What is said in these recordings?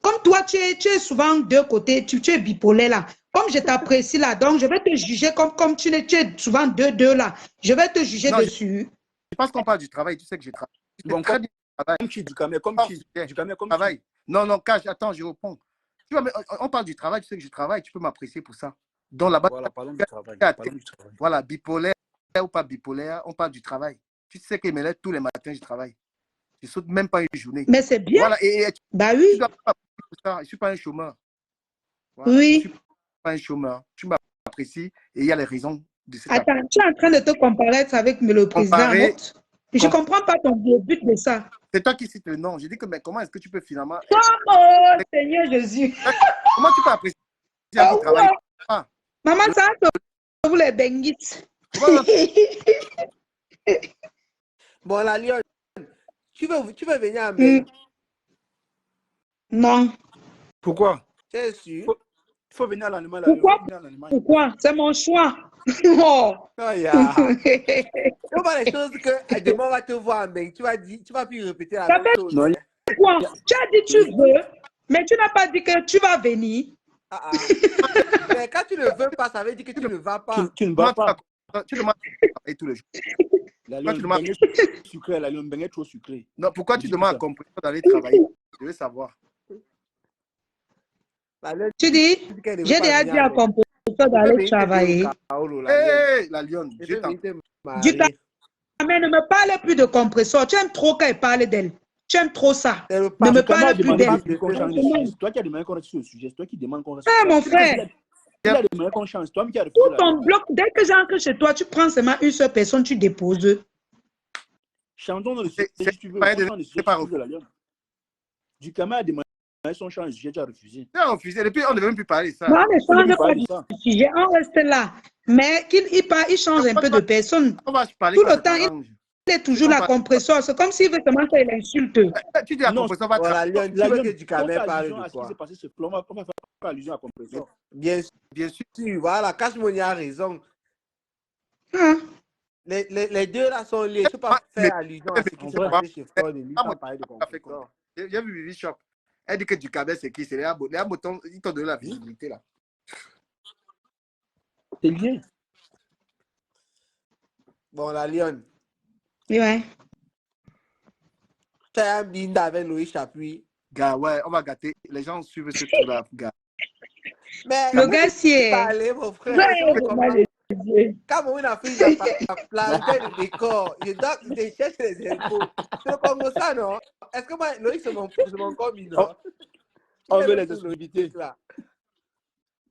comme toi, tu es souvent deux côtés, tu es bipolaire là. Comme je t'apprécie là, donc je vais te juger comme tu es souvent deux là. Je vais te juger Non, dessus. Je pense qu'on parle du travail, tu sais que je travaille. Bon, Très bien. comme tu dis, comme travail. Non, non, Cash, attends, je réponds. Tu vois, mais on parle du travail, tu sais que je travaille, tu peux m'apprécier pour ça. Donc là-bas, voilà, parlons du travail. Voilà, bipolaire ou pas bipolaire, on parle du travail. Tu sais que me tous les matins, je travaille. Je saute même pas une journée. Mais c'est bien. Voilà, bah oui. Tu dois pas pour ça. Je ne suis pas un chômeur. Voilà, oui. Je ne suis pas un chômeur. Tu m'apprécies et il y a les raisons de cette Attends, tu es en train de te comparer avec le président. Je ne comprends pas ton but de ça. C'est toi qui cites le nom. Je dis que mais comment est-ce que tu peux finalement... Oh, Seigneur Jésus. Comment tu peux apprécier ton travail? Maman, ça vous les benguis. Bon, la Lyon, tu veux venir à Mbeng? Non. Pourquoi? Tu es sûr? Il faut venir à l'animal. Pourquoi? C'est mon choix. Oh. Oh, yeah. C'est pas les choses que demain on va te voir à Mbeng. Tu vas plus répéter la même chose. Non, quoi? Tu as dit tu veux, mais tu n'as pas dit que tu vas venir. Mais quand tu ne veux pas, ça veut dire que tu ne vas pas. Tu ne vas pas. Tu demandes tous les jours. La Lyon sucrée, la Lyon est trop sucrée. Non, pourquoi tu demandes à comprendre d'aller travailler? Je veux savoir. Tu dis, j'ai déjà dit à comprendre d'aller travailler. Hé, la Lyon, je t'en mais ne me parle plus de compresseur. Tu aimes trop quand il parle d'elle. Tu aimes trop ça. Ne me parle plus d'elle. C'est toi qui as demandé qu'on reste sur le sujet. C'est toi qui demandes qu'on reste sur le sujet. Mon frère. Il a demandé qu'on change. Toi qui as refusé. Pour ton bloc, dès que j'entre chez toi, tu prends seulement une seule personne, tu déposes. Chantons dans le sujet si tu veux. C'est pas refusé la Lyon. Du Kama a demandé son change. J'ai déjà refusé. Tu as refusé. Depuis, on ne devait même plus parler de ça. Non, ne change pas du sujet. On reste là. Mais il change un peu de personne. On va parler tout le temps, il est toujours la compresseur. C'est comme s'il veut seulement faire l'insulte. Tu dis la compresseur va la Lyon, tu veux que du Kama parle de quoi? Ce qui s'est passé, c'est on va faire allusion à la compresseur. Bien sûr. Voilà, Cash-Money a raison. Les deux là sont liés. Je ne peux pas faire allusion à ce qui s'est passé chez Ford. J'ai vu Vivi Shop. Elle dit que du Kama, c'est qui? C'est les boutons. Ils t'ont donné la visibilité là. C'est lié. Bon, la Lyon. Ouais. Tu as un binda avec Loïc Chapuis. Gars, ouais, on va gâter. Les gens suivent ce truc-là, gars. Mais le gars, c'est. Parler, mon frère. Quand mon Afrique a planté le décor, je cherche les infos. C'est comme ça, non? Est-ce que moi, Loïc, c'est mon commis, non? On veut les exclusivités.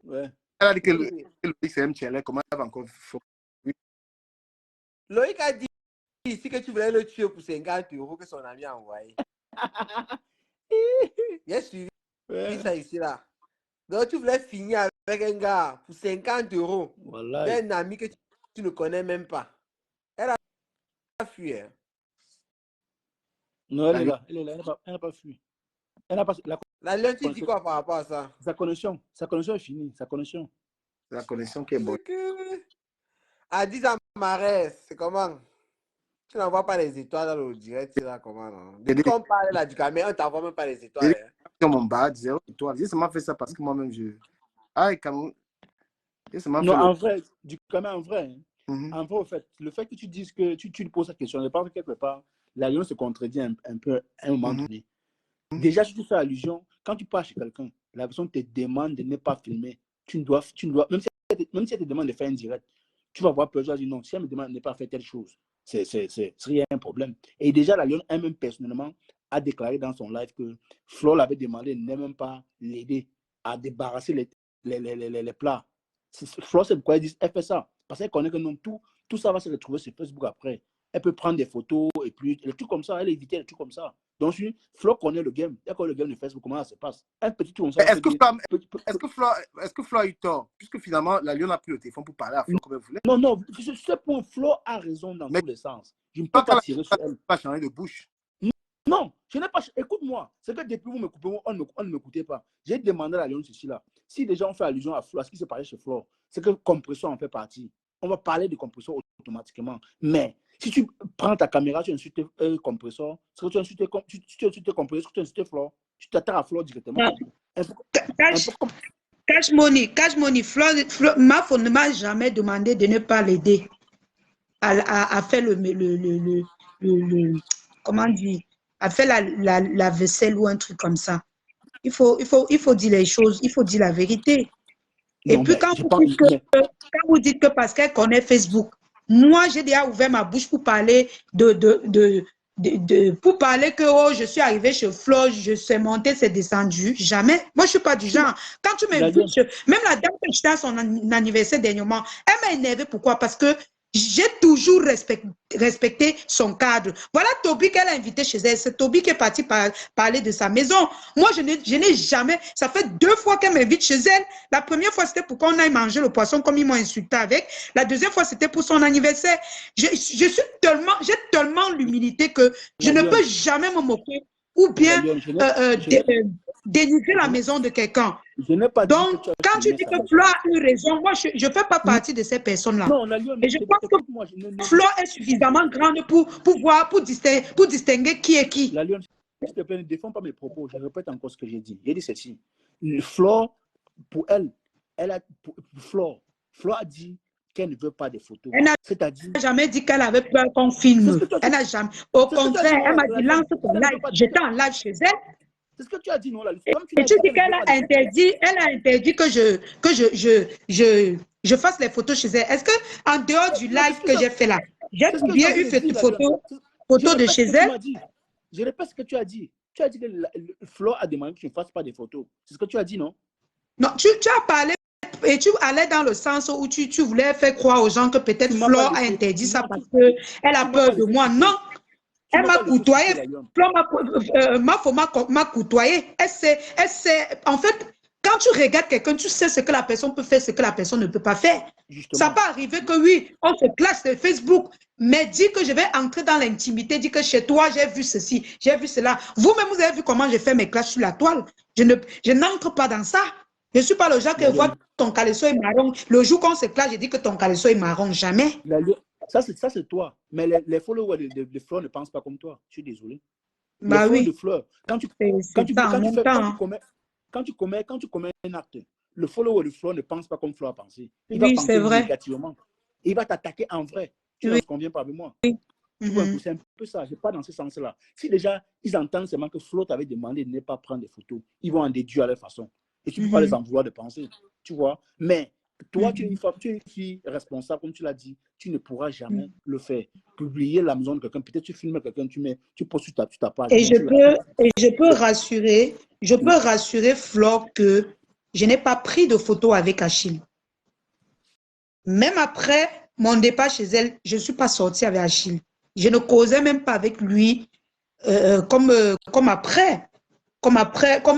Ouais. Elle a dit que Loïc, c'est un tchèle. Comment elle va encore. Loïc a dit ici que tu voulais le tuer pour 50 € que son ami a envoyé. J'ai suivi ça ici là. Donc tu voulais finir avec un gars pour 50 €. Voilà. Un ami que tu ne connais même pas. Elle a fui. Hein. Non, elle est là. Elle n'a pas fui. Elle n'a pas. La Lyon, tu dis quoi par rapport à ça? Sa connexion est finie. Sa connexion. La connexion qui est bonne. Addis Amarès, c'est comment? Tu n'envoies pas les étoiles dans le direct, là, comment? Depuis qu'on parle là du caméra, on ne t'envoie même pas les étoiles. Sur mon bas, 0 étoiles. J'ai seulement fait ça parce que moi-même, Cameroun. Non, en vrai, du caméra, en vrai. En vrai, au fait, le fait que tu dises que tu poses cette question, je pense que quelque part, la Lyon se contredit un peu à un moment donné. Déjà, si tu fais allusion, quand tu pars chez quelqu'un, la personne te demande de ne pas filmer. Tu dois, même si elle te demande de faire un direct, tu vas voir plusieurs dire non, si elle me demande de ne pas faire telle chose, c'est un problème. Et déjà, la Lyon elle-même personnellement a déclaré dans son live que Flo l'avait demandé de ne même pas l'aider à débarrasser les plats. Flo, c'est pourquoi elle fait ça. Parce qu'elle connaît que non, tout ça va se retrouver sur Facebook après. Elle peut prendre des photos et puis les trucs comme ça, elle évite les trucs comme ça. Donc, Flo connaît le game. Elle connaît le game de Facebook, comment ça se passe. Un petit truc comme ça. Est-ce que Flo a eu tort? Puisque finalement, la Lyon n'a plus le téléphone pour parler à Flo comme elle voulait. Non, ce point, Flo a raison dans tous les sens. Je ne peux pas tirer sur elle. Pas changer de bouche. Non, je n'ai pas. Écoute-moi, c'est que depuis vous me coupez, on ne m'écoutait pas. J'ai demandé à la Lyon ceci là. Si les gens font allusion à Flo, à ce qui s'est passé chez Flo, c'est que compression en fait partie. On va parler de compression automatiquement. Mais si tu prends ta caméra, tu insultes compresseur, est-ce que tu insultes compresseur, tu insultes Flo? Tu t'attends à Flore directement. Cash Money, Mafo ne m'a jamais demandé de ne pas l'aider à faire comment dire, à faire la vaisselle ou un truc comme ça. Il faut dire les choses, il faut dire la vérité. Et puis quand vous dites que parce qu'elle connaît Facebook, moi j'ai déjà ouvert ma bouche pour parler pour parler que oh, je suis arrivée chez Flo, je suis montée, c'est descendu. Jamais. Moi, je ne suis pas du genre. Quand tu m'invites, même la dame que j'étais à son anniversaire dernièrement, elle m'a énervée. Pourquoi? Parce que j'ai toujours respecté son cadre. Voilà Toby qu'elle a invité chez elle. C'est Toby qui est parti parler de sa maison. Moi, je n'ai jamais... Ça fait 2 fois qu'elle m'invite chez elle. La première fois, c'était pour qu'on aille manger le poisson comme ils m'ont insulté avec. La deuxième fois, c'était pour son anniversaire. J'ai tellement l'humilité que je ne peux jamais me moquer ou bien dénigrer la maison de quelqu'un. Donc, quand tu dis que Flo a eu raison, moi, je ne fais pas partie de ces personnes-là. Et je pense que Flo est suffisamment grande pour distinguer qui est qui. La Lyon, s'il te plaît, ne défends pas mes propos. Je répète encore ce que j'ai dit. J'ai dit ceci. Flo, pour elle a... Flo a dit qu'elle ne veut pas des photos. Elle n'a jamais dit qu'elle avait peur qu'on filme. Elle n'a jamais. Au contraire, elle m'a dit lance ton live. J'étais en live chez elle. C'est ce que tu as dit, non? Et tu dis qu'elle a interdit que je fasse les photos chez elle. Est-ce qu'en dehors du live que j'ai fait là, j'ai bien eu cette photo de chez elle? Je répète ce que tu as dit. Tu as dit que Flo a demandé que je ne fasse pas des photos. C'est ce que tu as dit, non? Non, tu as parlé et tu allais dans le sens où tu voulais faire croire aux gens que peut-être Flo a interdit ça parce qu'elle a peur de moi. Non. Elle m'a côtoyé. Mafo m'a côtoyé. En fait, quand tu regardes quelqu'un, tu sais ce que la personne peut faire, ce que la personne ne peut pas faire. Justement. Ça peut arriver que oui, on se classe sur Facebook, mais dis que je vais entrer dans l'intimité, dis que chez toi, j'ai vu ceci, j'ai vu cela. Vous-même, vous avez vu comment j'ai fait mes classes sur la toile. Je n'entre pas dans ça. Je ne suis pas le genre qui voit ton caleçon est marron. Le jour qu'on se classe, je dis que ton caleçon est marron. Jamais. Ça, c'est toi. Mais les followers de Fleur ne pensent pas comme toi. Je suis désolé. Bah oui. De Fleur, quand tu commets un acte, le follower de Fleur ne pense pas comme Fleur a pensé. Il va penser négativement. Il va t'attaquer en vrai. Tu ne conviens pas avec moi. Oui. C'est un peu ça. Je n'ai pas dans ce sens-là. Si déjà, ils entendent seulement que Fleur t'avait demandé de ne pas prendre des photos, ils vont en déduire à leur façon. Et tu ne peux pas les en vouloir de penser. Tu vois? Mais toi, tu es une fille responsable, comme tu l'as dit, tu ne pourras jamais le faire. Publier la maison de quelqu'un, peut-être tu filmes quelqu'un, tu postes sur ta page. Et je peux rassurer Flo que je n'ai pas pris de photo avec Achille. Même après mon départ chez elle, je ne suis pas sortie avec Achille. Je ne causais même pas avec lui comme après. Comme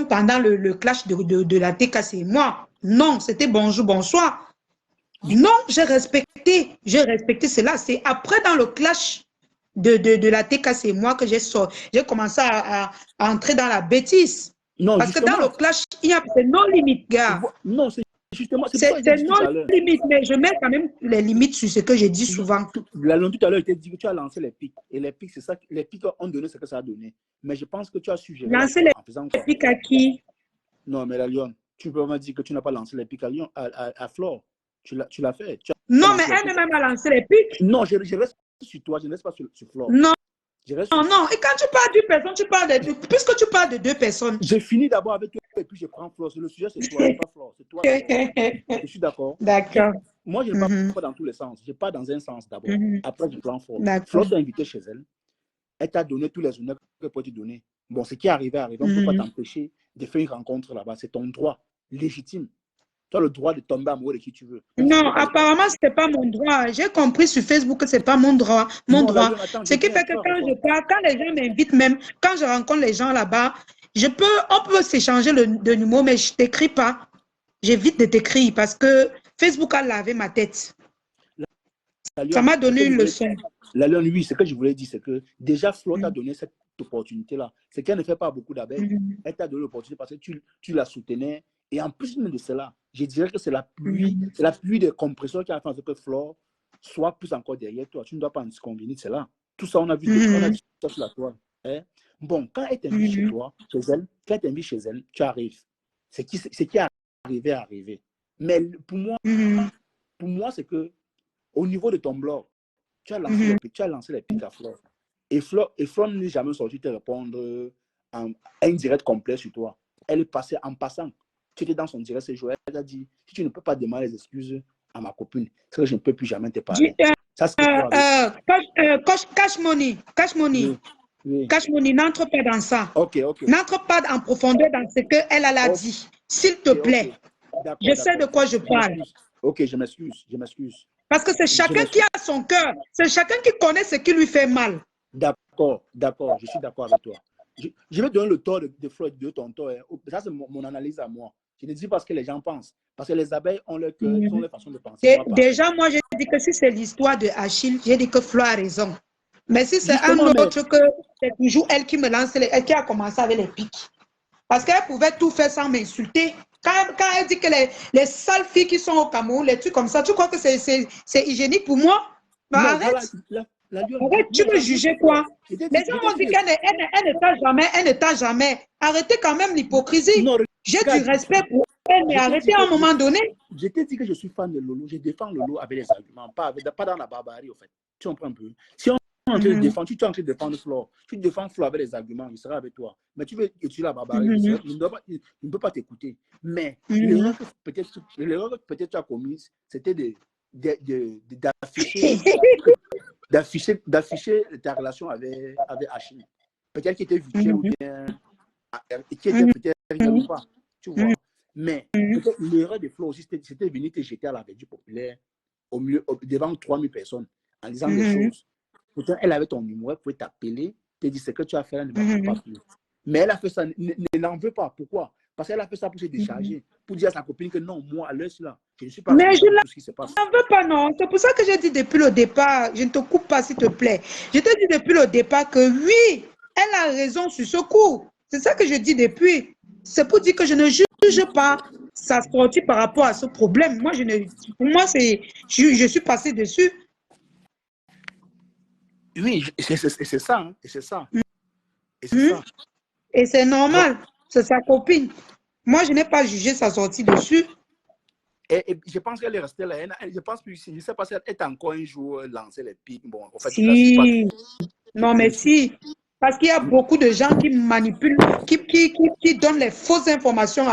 pendant le clash de la TKC et moi. Non, c'était bonjour, bonsoir. Non, j'ai respecté cela. C'est après dans le clash de la TKC et moi que j'ai commencé à entrer dans la bêtise. Non, parce que dans le clash, il y a non limite, gars. Non, c'est justement... C'est non limite, mais je mets quand même les limites sur ce que j'ai dit souvent. Tout à l'heure, il t'a dit que tu as lancé les pics. Et les pics, c'est ça. Les pics ont donné ce que ça a donné. Mais je pense que tu as suggéré... Lancer les pics à qui? Non, mais la Lyon, tu peux me dire que tu n'as pas lancé les pics à Flore. Tu l'as fait. Non, mais elle-même a lancé les pics. Non, je reste sur toi, je ne reste pas sur Flore. Non. Non. Et quand tu parles d'une personne, tu parles de deux. Puisque tu parles de 2 personnes. J'ai fini d'abord avec toi et puis je prends Flore. Le sujet, c'est toi, pas Flore. C'est toi. Je suis d'accord. D'accord. Moi, je ne pars pas dans tous les sens. Je pars dans un sens d'abord. Après, je prends Flore. Flore t'a invité chez elle. Elle t'a donné tous les honneurs qu'elle peut te donner. Bon, ce qui est arrivé. On ne peut pas t'empêcher de faire une rencontre là-bas. C'est ton droit légitime. Tu as le droit de tomber amoureux de qui tu veux. Non, apparemment, ce n'est pas mon droit. J'ai compris sur Facebook que ce n'est pas mon droit. Ce qui fait que quand je parle, quand les gens m'invitent même, quand je rencontre les gens là-bas, on peut s'échanger de numéro, mais je ne t'écris pas. J'évite de t'écrire parce que Facebook a lavé ma tête. Ça m'a donné une leçon. La Lyon, oui, ce que je voulais dire, c'est que déjà, Flo t'a donné cette opportunité-là. C'est qu'elle ne fait pas beaucoup d'abeilles. Elle t'a donné l'opportunité parce que tu la soutenais. Et en plus de cela, je dirais que c'est la pluie de compression qui a fait en sorte que Flore soit plus encore derrière toi. Tu ne dois pas en convenir de cela. Tout ça, on a vu ça sur la toile. Hein? Bon, quand elle t'invite chez toi, chez elle, quand elle t'invite chez elle, tu arrives. C'est qui est arrivé à arriver. Mais pour moi, c'est que au niveau de ton blog, tu as lancé les pics à Flore. Et Flore n'est jamais sorti te répondre à une direct complète sur toi. Elle est passée en passant. Tu étais dans son direct ce jour. Elle a dit, si tu ne peux pas demander les excuses à ma copine, c'est que je ne peux plus jamais te parler. Ça, c'est Cash Money. Oui. Cash Money, n'entre pas dans ça. Ok. N'entre pas en profondeur dans ce qu'elle a dit. S'il te plaît. Je sais de quoi je parle. Ok, je m'excuse. Parce que c'est chacun qui a son cœur. C'est chacun qui connaît ce qui lui fait mal. D'accord. Je suis d'accord avec toi. Je vais donner le tort de Flore, de ton tort. Ça, c'est mon analyse à moi. Je ne dis pas ce que les gens pensent. Parce que les abeilles ont leur cœur, ont leur façon de penser. Déjà, moi, j'ai dit que si c'est l'histoire de Achille, j'ai dit que Flore a raison. Mais si c'est un autre que c'est toujours elle qui me lance, elle qui a commencé avec les pics. Parce qu'elle pouvait tout faire sans m'insulter. Quand elle dit que les sales filles qui sont au Cameroun, les trucs comme ça, tu crois que c'est hygiénique pour moi? Non, arrête. Arrête, tu veux juger quoi? Les gens ont dit qu'elle ne t'a jamais. Arrêtez quand même l'hypocrisie. J'ai du respect pour elle, mais arrêtez à un moment donné. Je t'ai dit que je suis fan de Lolo. Je défends Lolo avec les arguments, pas dans la barbarie, en fait. Tu comprends un peu? Si on est en train de défendre, tu es en train de défendre Flore. Tu défends Flore avec les arguments, il sera avec toi. Mais tu veux utiliser la barbarie, il ne peut pas t'écouter. Mais l'erreur que peut-être tu as commise, c'était d'afficher ta relation avec Achille. Peut-être qu'il était virtuel ou bien qui était peut-être réel ou pas. Tu vois. Mais l'erreur de Flore aussi, c'était venir te jeter à la verdure populaire devant 3000 personnes en disant des choses. Pourtant, elle avait ton numéro, elle pouvait t'appeler, te dire ce que tu as fait, elle ne va pas plus. Mais elle a fait ça, ne l'en veut pas. Pourquoi? Parce qu'elle a fait ça pour se décharger, pour dire à sa copine que non, moi, à l'heure là, je ne suis pas mais je tout ce qui se passe. n'en veux pas, non. C'est pour ça que j'ai dit depuis le départ, je ne te coupe pas, s'il te plaît. Je te dis depuis le départ que oui, elle a raison sur ce coup. C'est ça que je dis depuis. C'est pour dire que je ne juge pas sa sortie par rapport à ce problème. Moi, pour moi, je suis passée dessus. Oui, c'est ça. Hein, et c'est ça. Et c'est normal. C'est sa copine. Moi, je n'ai pas jugé sa sortie dessus. Et je pense qu'elle est restée là. Je pense que je ne sais pas si elle est encore un jour lancé les pics. Bon, en fait, si. Non, mais si. Parce qu'il y a beaucoup de gens qui manipulent, qui donnent les fausses informations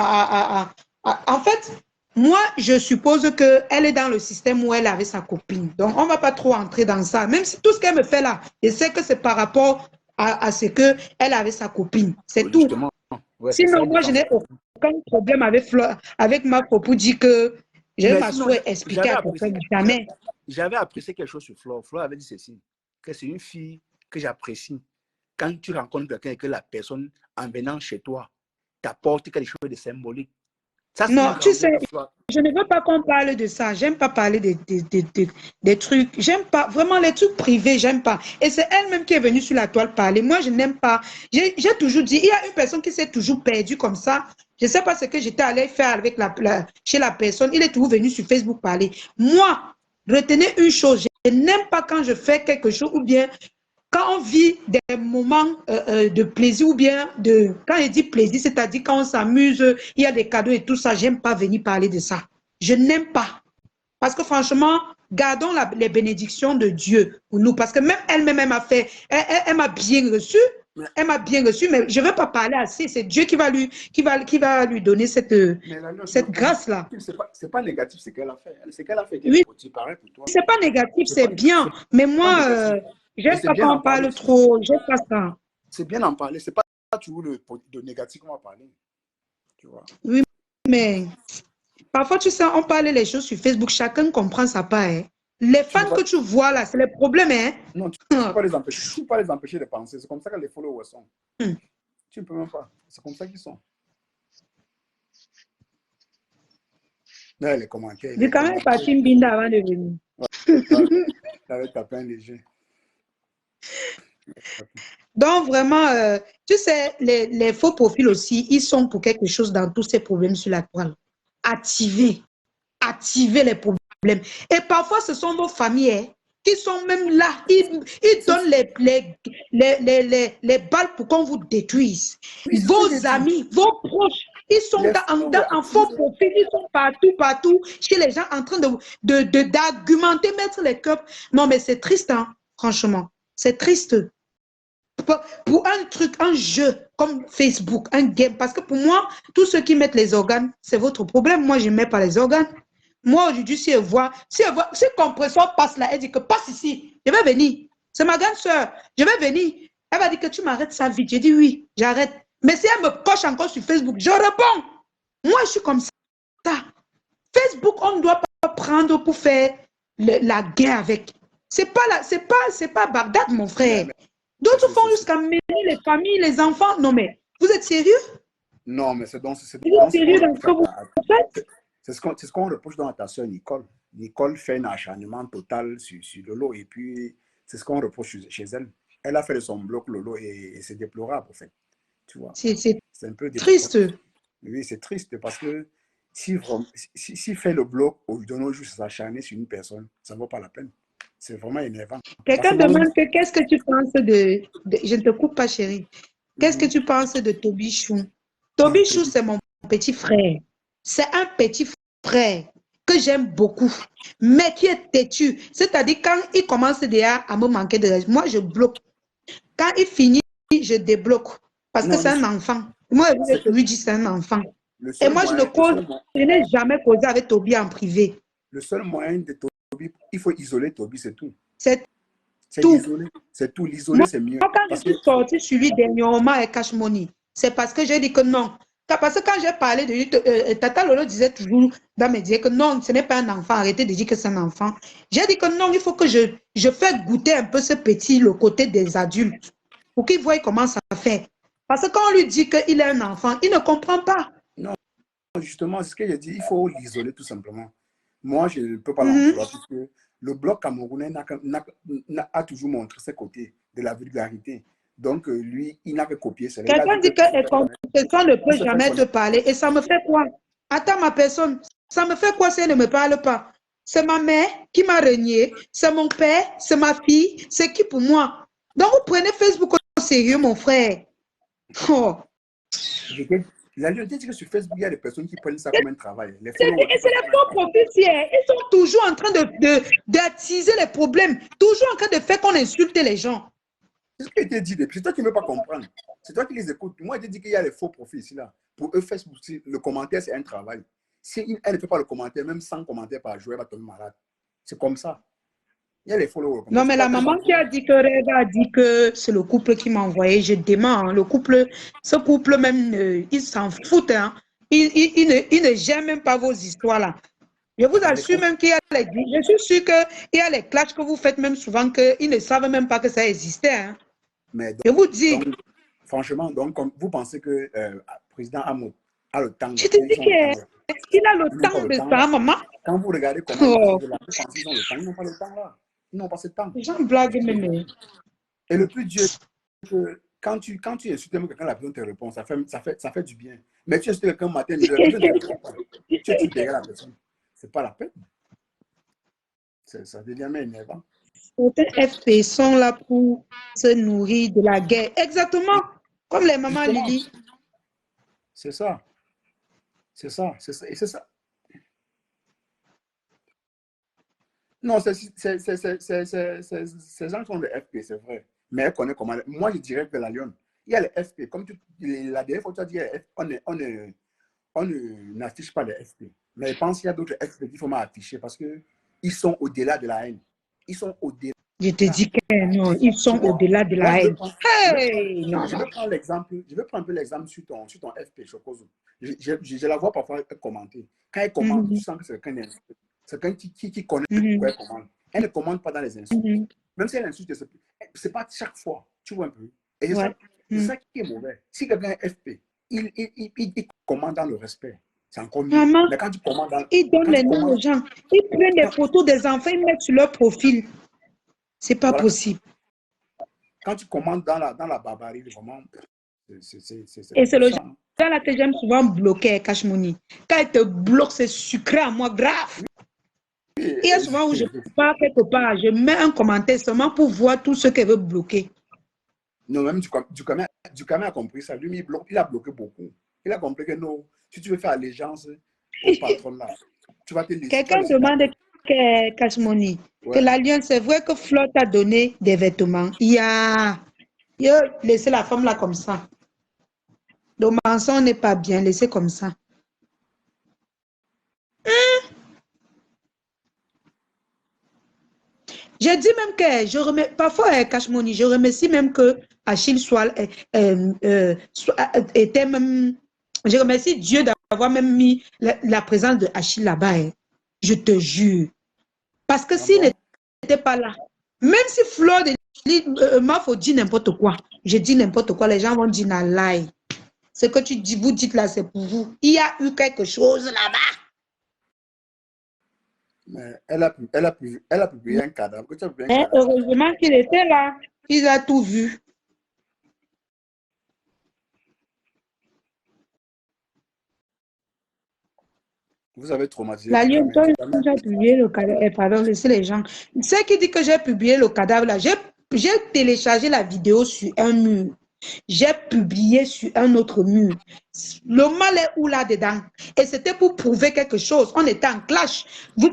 En fait, moi, je suppose qu'elle est dans le système où elle avait sa copine. Donc, on ne va pas trop entrer dans ça. Même si tout ce qu'elle me fait là, je sais que c'est par rapport à ce qu'elle avait sa copine. C'est tout. Ouais, sinon, moi, je n'ai aucun problème avec ma pour dire que je vais m'asseoir et expliquer à personne jamais. J'avais apprécié quelque chose sur Flore. Flore avait dit ceci, que c'est une fille que j'apprécie. Quand tu rencontres quelqu'un et que la personne, en venant chez toi, t'apporte quelque chose de symbolique. Ça, non, tu sais, je ne veux pas qu'on parle de ça. J'aime pas parler des trucs. J'aime pas, vraiment, les trucs privés, j'aime pas. Et c'est elle-même qui est venue sur la toile parler. Moi, je n'aime pas. J'ai toujours dit, il y a une personne qui s'est toujours perdue comme ça. Je ne sais pas ce que j'étais allée faire avec chez la personne. Il est toujours venu sur Facebook parler. Moi, retenez une chose. Je n'aime pas quand je fais quelque chose ou bien quand on vit des moments de plaisir ou bien quand je dis plaisir, c'est-à-dire quand on s'amuse, il y a des cadeaux et tout ça, j'aime pas venir parler de ça. Je n'aime pas. Parce que franchement, gardons les bénédictions de Dieu pour nous. Parce que même elle-même, elle m'a bien reçu. Elle m'a bien reçu, mais je ne veux pas parler assez. C'est Dieu qui va lui donner cette grâce-là. C'est pas négatif ce qu'elle a fait. Ce qu'elle a fait, oui, c'est pas négatif, c'est bien. Mais moi, j'aime pas quand on parle trop. J'aime pas ça. C'est bien d'en parler. C'est pas toujours de négatif qu'on va parler. Tu vois. Oui, mais parfois, tu sais, on parle les choses sur Facebook. Chacun comprend sa part. Hein. Les fans que tu vois là, c'est le problème. Hein? Non, tu ne peux pas les empêcher. Tu peux pas les empêcher de penser. C'est comme ça que les followers sont. Tu ne peux même pas. C'est comme ça qu'ils sont. Là, les commentaires. J'ai quand même parti Mbinda avant de venir. Avec ta peine léger. Donc, vraiment, tu sais, les faux profils aussi, ils sont pour quelque chose dans tous ces problèmes sur la toile. Activer les problèmes. Et parfois, ce sont vos familles. Hein. qui sont même là. Ils donnent les balles pour qu'on vous détruise. Oui, Vos amis, vos proches, ils sont en faux profil, ils sont partout, chez les gens en train d'argumenter, mettre les cœurs. Non, mais c'est triste, hein, franchement. C'est triste. Pour un truc, un jeu comme Facebook, un game, parce que pour moi, tous ceux qui mettent les organes, c'est votre problème. Moi, je ne mets pas les organes. Moi, aujourd'hui, si Compresseur passe là, elle dit que passe ici, je vais venir. C'est ma grande soeur, je vais venir. Elle va dire que tu m'arrêtes ça vite. J'ai dit oui, j'arrête. Mais si elle me coche encore sur Facebook, je réponds. Moi, je suis comme ça. Facebook, on ne doit pas prendre pour faire la guerre avec. C'est pas Bagdad, mon frère. D'autres font jusqu'à mener les familles, les enfants. Non, mais vous êtes sérieux? Non, mais c'est donc... Vous êtes sérieux dans ce que vous faites? C'est ce qu'on reproche dans ta soeur Nicole. Nicole fait un acharnement total sur Lolo et puis c'est ce qu'on reproche chez elle. Elle a fait de son bloc Lolo et c'est déplorable en fait. Tu vois. C'est un peu triste. Oui, c'est triste parce que si fait le bloc ou lui donne juste s'acharner sur une personne, ça ne vaut pas la peine. C'est vraiment énervant. Quelqu'un demande qu'est-ce que tu penses de... Je ne te coupe pas, chérie. Qu'est-ce que tu penses de Toby Chou? Toby Chou, c'est mon petit frère. C'est un petit frère que j'aime beaucoup, mais qui est têtu. C'est-à-dire, quand il commence déjà à me manquer de respect, moi, je bloque. Quand il finit, je débloque. Parce que c'est un enfant. Moi, je lui dis c'est un enfant. Et moi, je n'ai jamais causé avec Toby en privé. Le seul moyen de Toby, il faut isoler Toby, c'est tout. C'est tout. C'est tout. L'isoler, c'est mieux. Quand je suis sortie sur lui dernièrement avec Cash Money, c'est parce que j'ai dit que non. Parce que quand j'ai parlé de lui, Tata Lolo disait toujours dans mes dires que non, ce n'est pas un enfant, arrêtez de dire que c'est un enfant. J'ai dit que non, il faut que je fasse goûter un peu ce petit, le côté des adultes, pour qu'il voie comment ça fait. Parce que quand on lui dit qu'il est un enfant, il ne comprend pas. Non, justement, c'est ce que j'ai dit, il faut l'isoler tout simplement. Moi, je ne peux pas l'employer parce que le bloc camerounais a toujours montré ses côtés de la vulgarité. Donc, lui, il n'a que copié. Quelqu'un dit que personne ne peut jamais te parler. Et ça me fait quoi? Attends, ma personne, ça me fait quoi si elle ne me parle pas? C'est ma mère qui m'a renié, c'est mon père, c'est ma fille, c'est qui pour moi? Donc, vous prenez Facebook au sérieux, mon frère. Oh. La réalité, c'est que sur Facebook, il y a des personnes qui prennent ça comme un travail. Et c'est les faux profils. Ils sont toujours en train d'attiser les problèmes, toujours en train de faire qu'on insulte les gens. C'est ce qui a été dit depuis. C'est toi qui ne veux pas comprendre. C'est toi qui les écoutes. Moi, je te dis qu'il y a les faux profils ici. Là. Pour eux, Facebook, le commentaire, c'est un travail. Si elle ne fait pas le commentaire, même 100 commentaires par jour, elle va tomber malade. C'est comme ça. Il y a les followers. Non, mais la maman qui a dit que Rêva a dit que c'est le couple qui m'a envoyé, je demande, le couple, ce couple même, ils s'en foutent. Hein. Ils ne gèrent même pas vos histoires là. Je vous assure même qu'il y a les... Je suis sûr qu'il y a les clashs que vous faites même souvent qu'ils ne savent même pas que ça existait. Hein. Mais donc, je vous dis. Donc, franchement, donc, vous pensez que le président Hamoud a le temps. Je te dis qu'il a le temps de ça, maman. Quand vous regardez comment vous pensez qu'ils ont le temps, ils n'ont pas le temps là. Ils n'ont pas ce temps. Les gens blaguent même. Et le plus dur, c'est que quand tu insultes quelqu'un, la personne te répond, ça fait du bien. Mais tu insultes quelqu'un matin, la personne ne répond pas. Tu derrière la personne. C'est pas la peine. Ça devient même énervant. Certains FP sont là pour se nourrir de la guerre. Exactement. Comme les mamans Lily. C'est ça. C'est ça. Et c'est ça. Non, ces gens sont des FP, c'est vrai. Mais elle connaît comment. Moi, je dirais que la Lyon, il y a les FP. Comme la dernière fois, tu as dit, on n'affiche pas les FP. Mais je pense qu'il y a d'autres FP qu'il faut afficher parce qu'ils sont au-delà de la haine. Ils sont au-delà. Je te dis que non, ils sont au-delà de la haine. Je vais prendre l'exemple. Je vais prendre un peu l'exemple sur ton FP, Chocozo. Je la vois parfois commenter. Quand elle commente, tu sens que c'est quelqu'un qui connaît pourquoi elle commande. Elle ne commande pas dans les insultes. Même si elle insulte, c'est pas chaque fois. Tu vois un peu. Et c'est ça qui est mauvais. Si quelqu'un est FP, il commande dans le respect. C'est encore mieux. Maman, mais quand tu commandes ils donnent les noms aux gens. Ils prennent des photos des enfants, ils mettent sur leur profil. C'est pas possible. Quand tu commandes dans la barbarie, vraiment, et c'est le genre là que j'aime souvent bloquer Cash Money. Quand elle te bloque, c'est sucré à moi, grave. Il y a souvent où je pars quelque part, je mets un commentaire seulement pour voir tout ce qu'elle veut bloquer. Non, même Ducamé a compris ça. Lui, il a bloqué beaucoup. Il a compris que non, si tu veux faire allégeance au patron là, tu vas te laisser. Quelqu'un demande Cashmoni, que l'alliance, c'est vrai que Flo t'a donné des vêtements. Il a laissé la femme là comme ça. Le mensonge n'est pas bien, laissé comme ça. J'ai dit même que je remets, parfois, Cashmoni, je remercie même que Achille était même. Je remercie Dieu d'avoir même mis la présence de Achille là-bas. Hein. Je te jure. Parce que s'il n'était pas là, même si Flo m'a faut dire n'importe quoi, je dis n'importe quoi, les gens vont dire Nalai. Ce que tu dis, vous dites là, c'est pour vous. Il y a eu quelque chose là-bas. Mais elle a publié un cadavre. Heureusement qu'il était là. Il a tout vu. Vous avez traumatisé. La Lyon, toi, j'ai publié le cadavre. Pardon, laissez les gens. Ce qui dit que j'ai publié le cadavre là, j'ai téléchargé la vidéo sur un mur. J'ai publié sur un autre mur. Le mal est où là-dedans? Et c'était pour prouver quelque chose. On était en clash.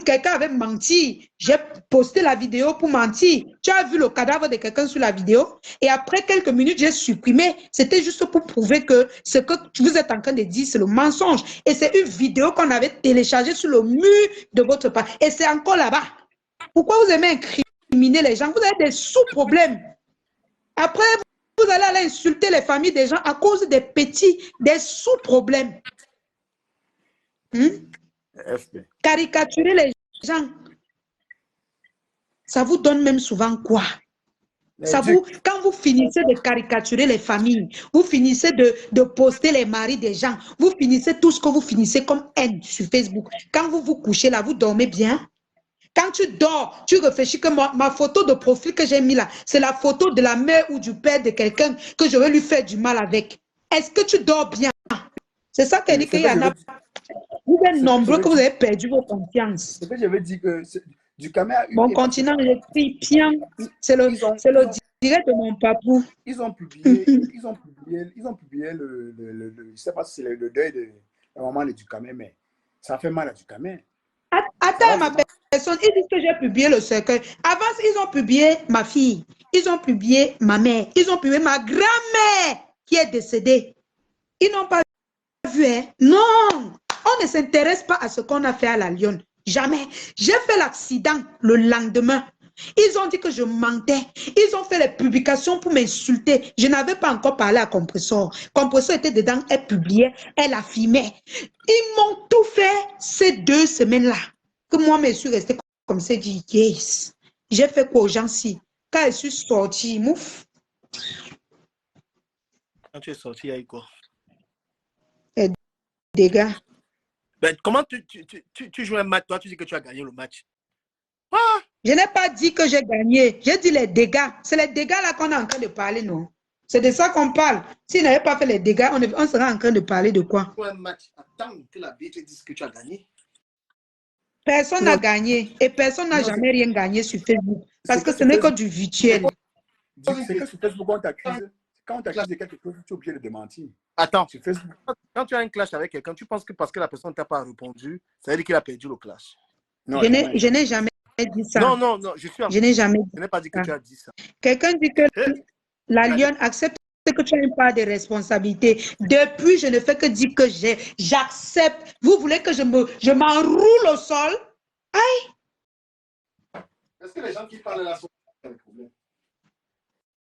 Quelqu'un avait menti. J'ai posté la vidéo pour mentir. Tu as vu le cadavre de quelqu'un sur la vidéo? Et après quelques minutes, j'ai supprimé. C'était juste pour prouver que ce que vous êtes en train de dire, c'est le mensonge. Et c'est une vidéo qu'on avait téléchargée sur le mur de votre part. Et c'est encore là-bas. Pourquoi vous aimez incriminer les gens? Vous avez des sous-problèmes. Après, vous allez aller insulter les familles des gens à cause des sous-problèmes. Caricaturer les gens, ça vous donne même souvent quoi? Quand vous finissez de caricaturer les familles, vous finissez de poster les maris des gens, vous finissez tout ce que vous finissez comme haine sur Facebook. Quand vous vous couchez là, vous dormez bien? Quand tu dors, tu réfléchis que ma photo de profil que j'ai mis là, c'est la photo de la mère ou du père de quelqu'un que je vais lui faire du mal avec. Est-ce que tu dors bien? C'est ça qu'elle dit qu'il y en a. Vous êtes nombreux que vous avez perdu vos confiances. C'est que j'avais dit que Ducamé a eu. Mon continent, j'écris bien. C'est le direct de mon papou. Ils ont publié le je ne sais pas si c'est le deuil de la maman de Ducamé, mais ça fait mal à Ducamé. Attends, ma personne, ils disent que j'ai publié le cercueil. Avant, ils ont publié ma fille. Ils ont publié ma mère. Ils ont publié ma grand-mère qui est décédée. Ils n'ont pas vu, hein? Non, on ne s'intéresse pas à ce qu'on a fait à la Lyon. Jamais. J'ai fait l'accident le lendemain. Ils ont dit que je mentais. Ils ont fait les publications pour m'insulter. Je n'avais pas encore parlé à Compressor. Compressor était dedans, elle publiait, elle affirmait. Ils m'ont tout fait ces 2 semaines-là. Que moi, je suis restée comme ça, dit yes. J'ai fait quoi aux gens-ci? Quand je suis sortie, mouf. Quand tu es sortie, il y a eu quoi? Et dégâts. Ben, comment tu joues un match, toi, tu dis que tu as gagné le match? Ah! Je n'ai pas dit que j'ai gagné. J'ai dit les dégâts. C'est les dégâts là qu'on est en train de parler, non? C'est de ça qu'on parle. S'il n'avait pas fait les dégâts, on serait en train de parler de quoi? Un match, attends que la vie te dise que tu as gagné. Personne n'a gagné. Et personne n'a jamais rien gagné sur Facebook. Parce que ce n'est que du virtuel. C'est que sur Facebook, on t'accuse. Quand on t'accuse de quelque chose, tu es obligé de démentir. Attends, quand tu as un clash avec quelqu'un, tu penses que parce que la personne ne t'a pas répondu, ça veut dire qu'il a perdu le clash? Non, je n'ai jamais dit ça. Non, je n'ai jamais dit Je n'ai pas dit que tu as dit ça. Quelqu'un dit que la Lyon accepte que tu as une part de responsabilité. Depuis, je ne fais que dire que j'accepte. Vous voulez que je m'enroule au sol? Aïe! Est-ce que les gens qui parlent là sont un problème?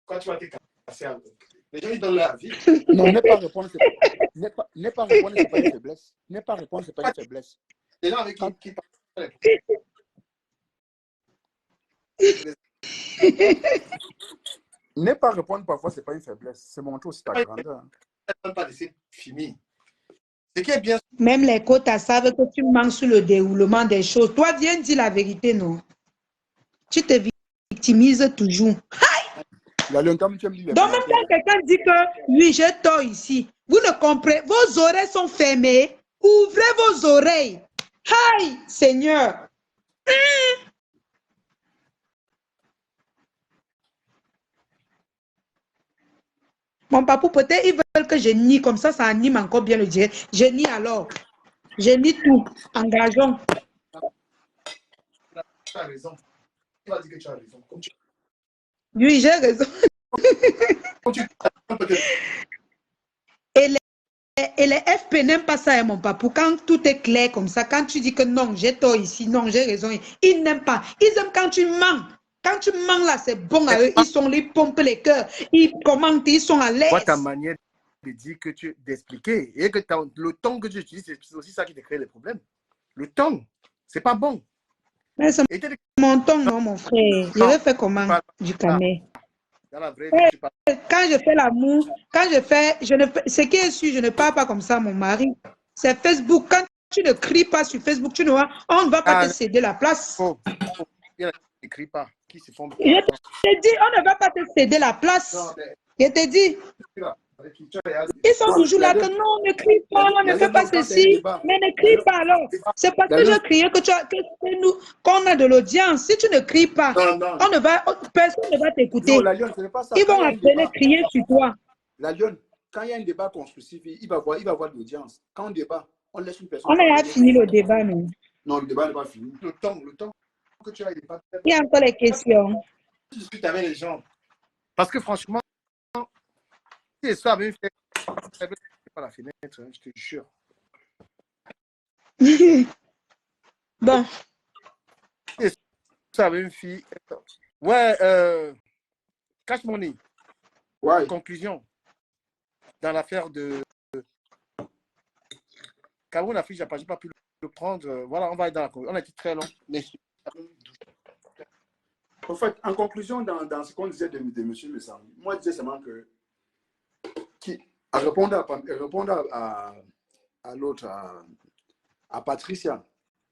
Quand tu vas te casser avec les gens, ils donnent leur vie. Non, ne pas répondre, c'est pas une faiblesse. Ne pas répondre, c'est pas une faiblesse. Les gens avec qui parlent. Ne pas répondre parfois, c'est pas une faiblesse. C'est montrer aussi ta grandeur. Ne pas laisser finir. Ce qui est bien. Même les quotas savent que tu manques sur le déroulement des choses. Toi, viens dire la vérité, non? Tu te victimises toujours. Donc, même quand quelqu'un dit que oui, j'ai tort ici, vous ne comprenez, vos oreilles sont fermées. Ouvrez vos oreilles. Aïe, Seigneur. Mon papou, peut-être ils veulent que je nie, comme ça anime encore bien le direct. Je nie alors. Je nie tout. Engageons. Tu as raison. Tu vas dire que tu as raison. Oui, j'ai raison. Et les FP n'aiment pas ça, hein, mon papou. Quand tout est clair comme ça, quand tu dis que non, j'ai tort ici, non, j'ai raison, ils n'aiment pas. Ils aiment quand tu mens. Quand tu mens là, c'est bon à eux. Ils pompent les cœurs. Ils commentent, ils sont à l'aise. Moi, ta manière de dire d'expliquer, et que le ton que tu utilises, c'est aussi ça qui te crée les problèmes. Le ton, c'est pas bon. Mais c'est mon ton, non, mon frère. Je vais faire comment, du camé. Quand je fais l'amour, ce qui est sûr, je ne parle pas comme ça à mon mari. C'est Facebook. Quand tu ne cries pas sur Facebook, on ne va pas te céder la place. Il ne crie pas. Qui se font... Je te dis, on ne va pas te céder la place. Je te dis. Ils sont toujours là que non, ne crie pas, on ne fait pas ceci, mais ne crie pas alors. C'est parce que je criais qu'on a de l'audience. Si tu ne cries pas, personne ne va t'écouter. Ils vont appeler, crier sur toi. La Lyon, quand il y a un débat constructif, il va voir de l'audience. Quand on débat, on laisse une personne. On a fini le débat, non? Non, le débat n'est pas fini. Le temps que tu as, il n'est pas... Il y a encore les questions. Tu discutes avec les gens. Parce que franchement, si ça avait fait par la fenêtre, hein, je te jure. Bon. Si ça avait une fille. Ouais, Cash Money. Ouais. Conclusion. Dans l'affaire de Cameroun Afrique, j'ai pas pu le prendre. Voilà, on va être dans la conclusion. On a été très long. Mais... En fait, en conclusion, dans ce qu'on disait de M. Messam, moi, je disais seulement que à répondre à l'autre, à Patricia,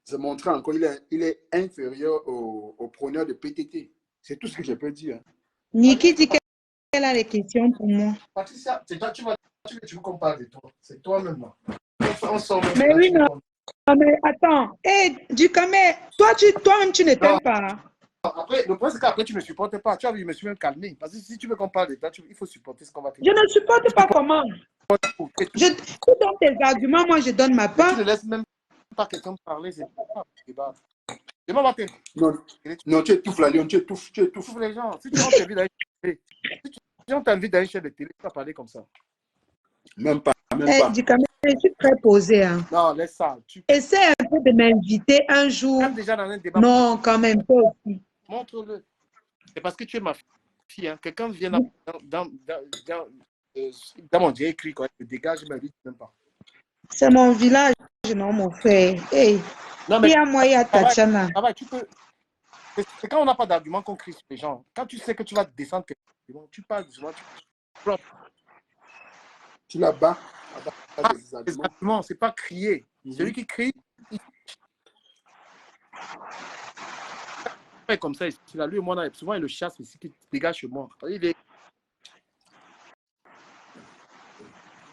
se montrer encore il est inférieur au preneur de PTT. C'est tout ce que je peux dire. Niki dit qu'elle a des questions pour moi. Patricia, c'est toi, tu veux qu'on parle de toi. C'est toi-même là. Mais oui, non. Mais attends. Ducamé, toi-même, tu ne t'aimes pas. Après, le problème, c'est qu'après, tu ne me supportes pas. Tu as vu, je me suis même calmé. Parce que si tu veux qu'on parle de toi, il faut supporter ce qu'on va te dire. Je ne supporte pas comment. Tu donnes tes arguments, moi je donne ma part. Tu ne laisses même pas quelqu'un parler, c'est pas un débat. Non, tu étouffes la Lyon, tu étouffes. Tu étouffes les gens. Si tu as envie d'aller chez les télé, tu vas parler comme ça. Même pas. Ducamé, je suis très posé. Hein. Non, laisse ça. Essaie un peu de m'inviter un jour. Même déjà dans un débat. Non, quand même pas aussi. Montre-le. C'est parce que tu es ma fille. Hein. Quelqu'un vient dans mon Dieu écrit, quoi. Je dégage, je ne m'invite même pas. C'est mon village, non, mon frère. Hey. Non, mais il y a moi, il y a Tatiana. Tu peux... C'est quand on n'a pas d'argument qu'on crie sur les gens. Quand tu sais que tu vas descendre, tu parles du tu la bats. Exactement, c'est pas crier. Celui qui crie, comme ça, il a lui et moi, souvent il le chasse ici, qui dégage chez moi. Il est...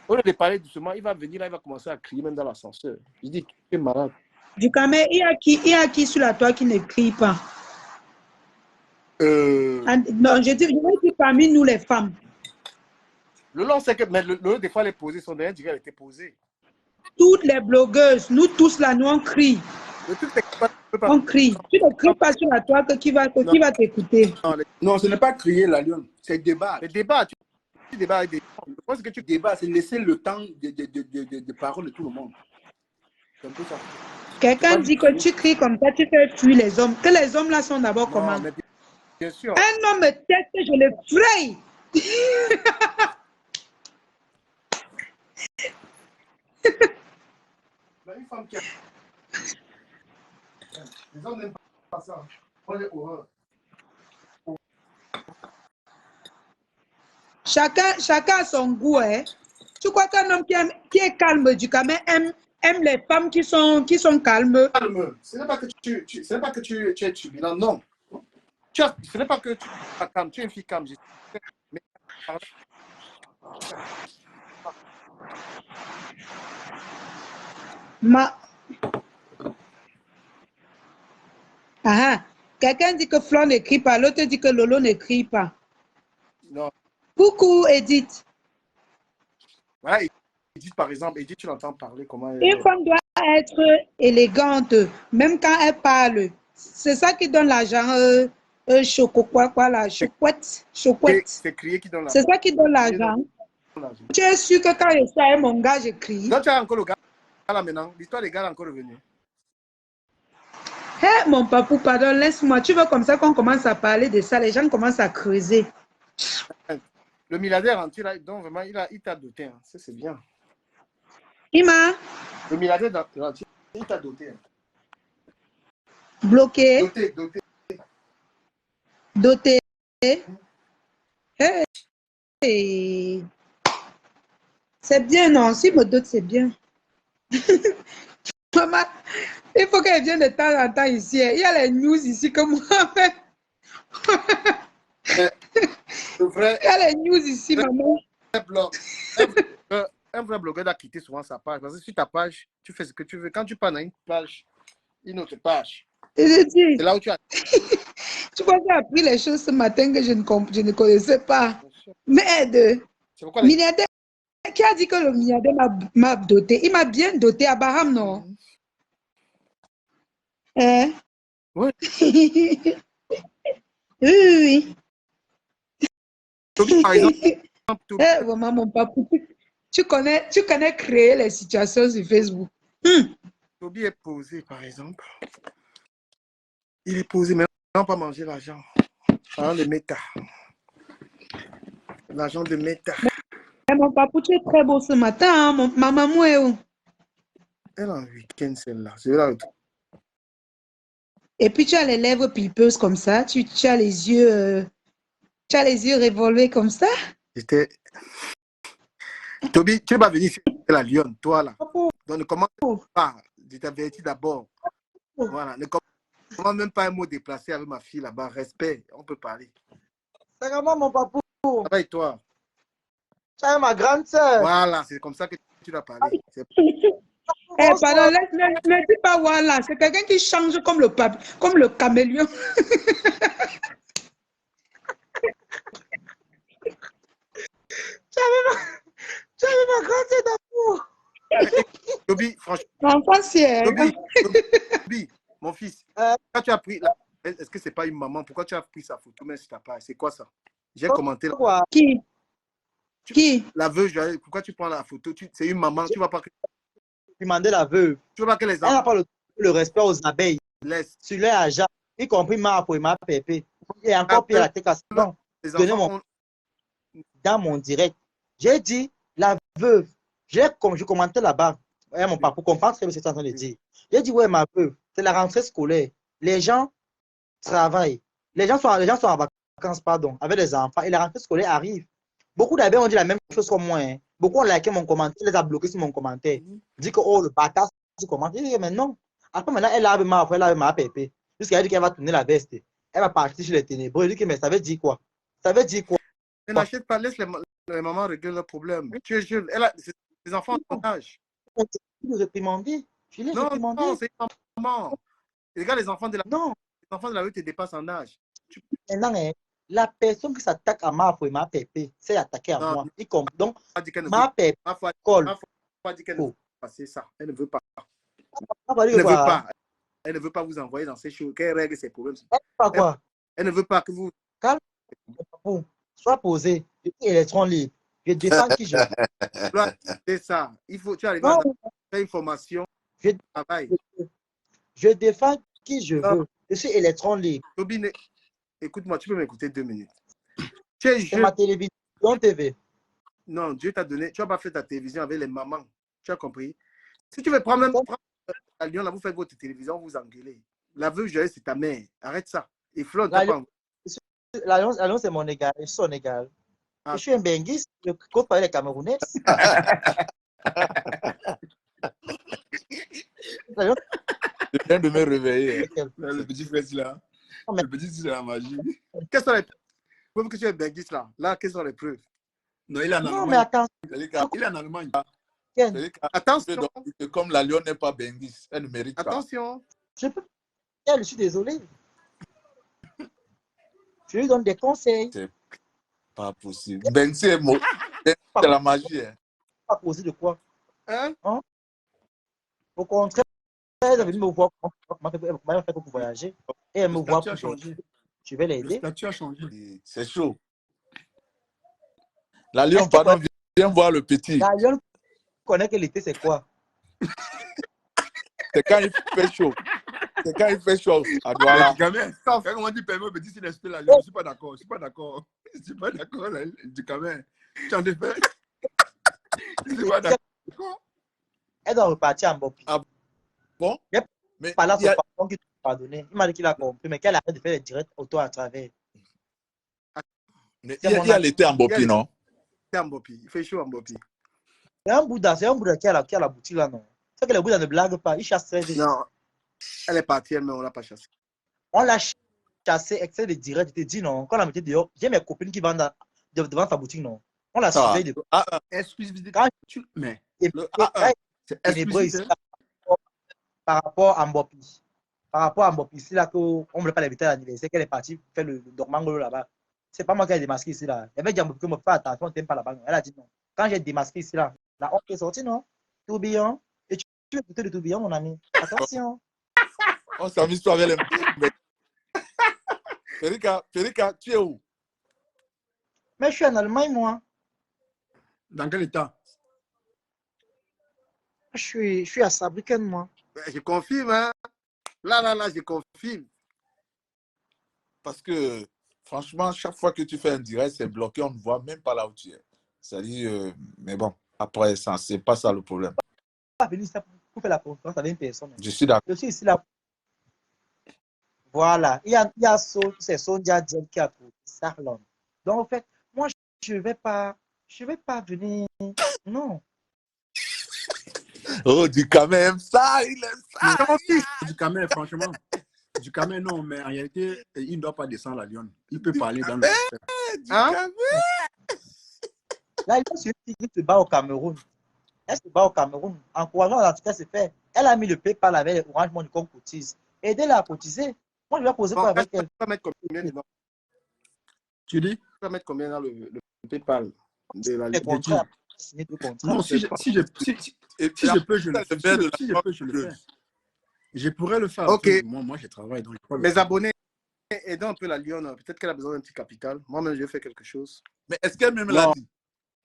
Au lieu de parler doucement, il va venir là, il va commencer à crier même dans l'ascenseur. Je dis, tu es malade. Ducamé, il y a qui sur la toile qui ne crie pas? Non, je dis parmi nous les femmes. Le long, c'est que mais le des fois, elle est posée, son dernier elle était posée. Toutes les blogueuses, nous tous là, nous on crie. On crie. Tu ne cries pas sur la toile qui va t'écouter. Non, ce n'est pas crier la Lyon, c'est débat. Le débat, tu débats avec des gens. Je pense que tu débats, c'est laisser le temps de parole de tout le monde. C'est un peu ça. Quelqu'un dit que tu cries comme ça, tu fais fuir les hommes. Que les hommes là sont d'abord comment? Bien sûr. Un homme teste, je le fraye. Une femme qui a... Les hommes n'aiment pas ça. On est horreur. Chacun a son goût. Hein. Tu crois qu'un homme qui est calme, Ducamé, aime les femmes qui sont calmes? Calme. Ce n'est pas que tu es turbulent, non. Ce n'est pas que tu es calme, tu es une fille calme. Mais... Ah, quelqu'un dit que Flo n'écrit pas, l'autre dit que Lolo n'écrit pas. Non. Coucou, Edith. Voilà, Edith, par exemple, Edith, tu l'entends parler comment elle... Une femme doit être élégante, même quand elle parle. C'est ça qui donne l'argent. Quoi là, chouquette. C'est crier qui donne l'argent. C'est ça qui donne l'argent. Tu es sûr que quand je suis avec mon gars, je crie. Donc, tu as encore le gars là maintenant. L'histoire des gars est encore revenue. Hé, mon papou, pardon, laisse-moi. Tu veux comme ça qu'on commence à parler de ça, les gens commencent à creuser. Le milliardaire entier, là, donc vraiment, il t'a doté. Hein. C'est bien. Ima? Le milliardaire entier, il t'a doté. Hein. Bloqué? Doté. Hey. C'est bien, non? Si me dote, c'est bien. Maman, il faut qu'elle vienne de temps en temps ici. Il y a les news ici que moi. Il y a les news ici, maman. Un vrai blogueur doit quitter souvent sa page. Parce que sur ta page, tu fais ce que tu veux. Quand tu parles dans une page, une autre page. C'est là où tu as. Tu vois, j'ai appris les choses ce matin que je ne connaissais pas. Merde. Milliardaire. Qui a dit que le milliardaire m'a doté? Il m'a bien doté à Baham, non? Hein? Oui. Oui. Par exemple, vraiment, mon papa. Tu connais créer les situations sur Facebook. Toby est posé, par exemple. Il est posé, mais on pas manger l'argent. L'argent de Meta. L'argent de Meta. Mais mon papa, tu es très beau ce matin. Hein? Ma maman est où? Elle est en week-end, celle-là. Je vais la retrouver. Et puis tu as les lèvres pulpeuses comme ça. Tu as les yeux. Tu as les yeux revolvés comme ça. J'étais. Toby, tu vas venir ici, la lionne, toi là. Donc ne commence pas. Je t'avertis d'abord. Voilà. Ne commence même pas un mot déplacé avec ma fille là-bas. Respect, on peut parler. C'est comment mon papou? Ça va et toi? Ça ma grande sœur. Voilà, c'est comme ça que tu dois parler. Pardon, ne dis pas voilà. C'est quelqu'un qui change comme le caméléon. J'avais ma grande sœur d'amour. Toby, franchement. L'enfant, c'est. Toby, mon fils, quand tu as pris. Est-ce que c'est pas une maman? Pourquoi tu as pris sa photo même si tu n'as pas? C'est quoi ça? J'ai commenté là. Qui? La veuve, pourquoi tu prends la photo? C'est une maman, tu ne vas pas. Demander la veuve. Tu ne vas pas que les enfants. Elle n'a pas le respect aux abeilles. Laisse. Sur leur agent, y compris ma pour ma pépé. Et encore pire, la tête cassée. Non. Dans mon direct, j'ai dit la veuve. Je commentais là-bas. Mon papa, pour comprendre ce que c'est en train de dire. J'ai dit, ouais, ma veuve, c'est la rentrée scolaire. Les gens travaillent. Les gens sont en vacances, pardon, avec les enfants. Et la rentrée scolaire arrive. Beaucoup d'abeilles ont dit la même chose comme moi. Hein. Beaucoup ont liké mon commentaire, les a bloqués sur mon commentaire. Dit que, oh, le bâtard, tu commentes. Je dis, mais non. Après, maintenant, elle lave ma pépé. Jusqu'à dit qu'elle va tourner la veste. Elle va partir sur les ténébreux. Je dis, mais ça veut dire quoi? Ça veut dire quoi? N'achète pas, laisse les mamans régler le problème. Tu es jeune. Les enfants ont ton âge. Je l'ai réprimandé. Non, c'est une maman. Regarde, les enfants de la rue te dépassent en âge. Maintenant, la personne qui s'attaque à ma et ma pépé, c'est attaquée à moi. Donc, ma pépé colle. Elle dit qu'elle ne veut pas passer ça. Elle ne veut pas. Elle ne veut pas vous envoyer dans ces choses. Qu'elle règle ses problèmes. Elle ne veut pas que vous... Calme. Sois posé. Je suis électron libre. Je défends qui je veux. C'est ça. Il faut, tu arrives à faire une formation. Je défends qui je veux. Je suis électron libre. Toby, écoute-moi, tu peux m'écouter 2 minutes. C'est ma télévision TV. Non, Dieu t'a donné. Tu n'as pas fait ta télévision avec les mamans. Tu as compris? Si tu veux prendre la Lyon, là, vous faites votre télévision, vous engueulez. La veuve, c'est ta mère. Arrête ça. Et flotte. La Lyon, c'est mon égal. Je suis son égal. Je suis un benguiste. Je compte parler les Camerounais. Je viens de me réveiller. Le petit frère là. Le petit, c'est la magie. Quelles sont les preuves que tu es benguiste là? Là, quelles sont les preuves? Non, il est en Allemagne. Non, mais attends. Il est en Allemagne. Attention. Comme la Lyon n'est pas benguiste, elle ne mérite pas. Attention. Je suis désolé. Je lui donne des conseils. C'est pas possible. Ben, c'est la magie. Hein. Pas possible de quoi? Hein? Au contraire, elle est venue me voir comment elle fait pour voyager. Et elle me voit pour changer. Je vais l'aider. Le statut a changé. C'est chaud. La Lyon, pardon, viens voir le petit. La Lyon connaît que l'été, c'est quoi? C'est quand il fait chaud. C'est quand il fait chaud à Douala. Quand on dit permet au petit s'il respecte la Lyon, je ne suis pas d'accord. Je ne suis pas d'accord. Je ne suis pas d'accord. Du Cameroun. Tu en es fait. Je ne suis pas d'accord. Elle doit repartir en Bopi. Ah bon? Mais par là, son patron qui t'a pardonné. Il m'a dit qu'il a compris, mais qu'elle arrête de faire des directs auto à travers. Mais il y a l'été en Bopi, non? En Bopi. Il fait chaud en Bopi. C'est un Bouddha qui a la boutique là, non? C'est que les Bouddhas ne blaguent pas. Ils chassent très vite. Non. Elle est partie, mais on ne l'a pas chassée. On l'a chassée, excès de direct. Je te dis non. Quand on la mettait dehors, j'ai mes copines qui vendent devant sa boutique, non? On la surveille de. Exclusivité. Mais. C'est exclusif par rapport à Mbopi. Par rapport à Mbopi, ici là, qu'on ne voulait pas l'inviter à l'anniversaire, qu'elle est partie faire le dormangolo là-bas. C'est pas moi qui ai démasqué ici là. Elle m'a dit que me fais attention, on ne t'aime pas là-bas. Elle a dit non. Quand j'ai démasqué ici là, la honte est sortie, non? Tourbillon. Et tu veux écouter le tourbillon, mon ami? Attention. On s'amuse toi avec les. Férika, tu es où? Mais je suis en Allemagne, moi. Dans quel état? Je suis à Saarbrücken, moi. Je confirme, hein. Là, je confirme. Parce que, franchement, chaque fois que tu fais un direct, c'est bloqué, on ne voit même pas là où tu es. C'est-à-dire, mais bon, après, c'est pas ça le problème. Je suis venu pour faire la conférence avec une personne. Je suis d'accord. Je suis ici là. Voilà. Il y a c'est Sondia Diel qui a trouvé Sarlon. Donc, en fait, moi, je vais pas venir. Non. Oh, du Cameroun, ça, il aime ça. Du Cameroun, franchement. Du Cameroun, non, mais en réalité, il ne doit pas descendre à Lyon. Il peut parler dans le respect. Du Cameroun. Là, il y a une fille qui se bat au Cameroun. Elle se bat au Cameroun. Encourageant en tout cas, c'est fait. Elle a mis le PayPal avec Orange Money qu'on cotise. Aidez-la à cotiser. Moi, je vais poser quoi avec elle? Tu vas mettre combien dedans? Tu dis? Tu vas mettre combien dans le PayPal de la Les contrats. Non, si je peux, je le fais. Je pourrais le faire. Ok. Moi, je travaille. Donc mes abonnés, aidons un peu la Lyon. Peut-être qu'elle a besoin d'un petit capital. Moi-même, je vais faire quelque chose. Mais est-ce qu'elle même l'a dit?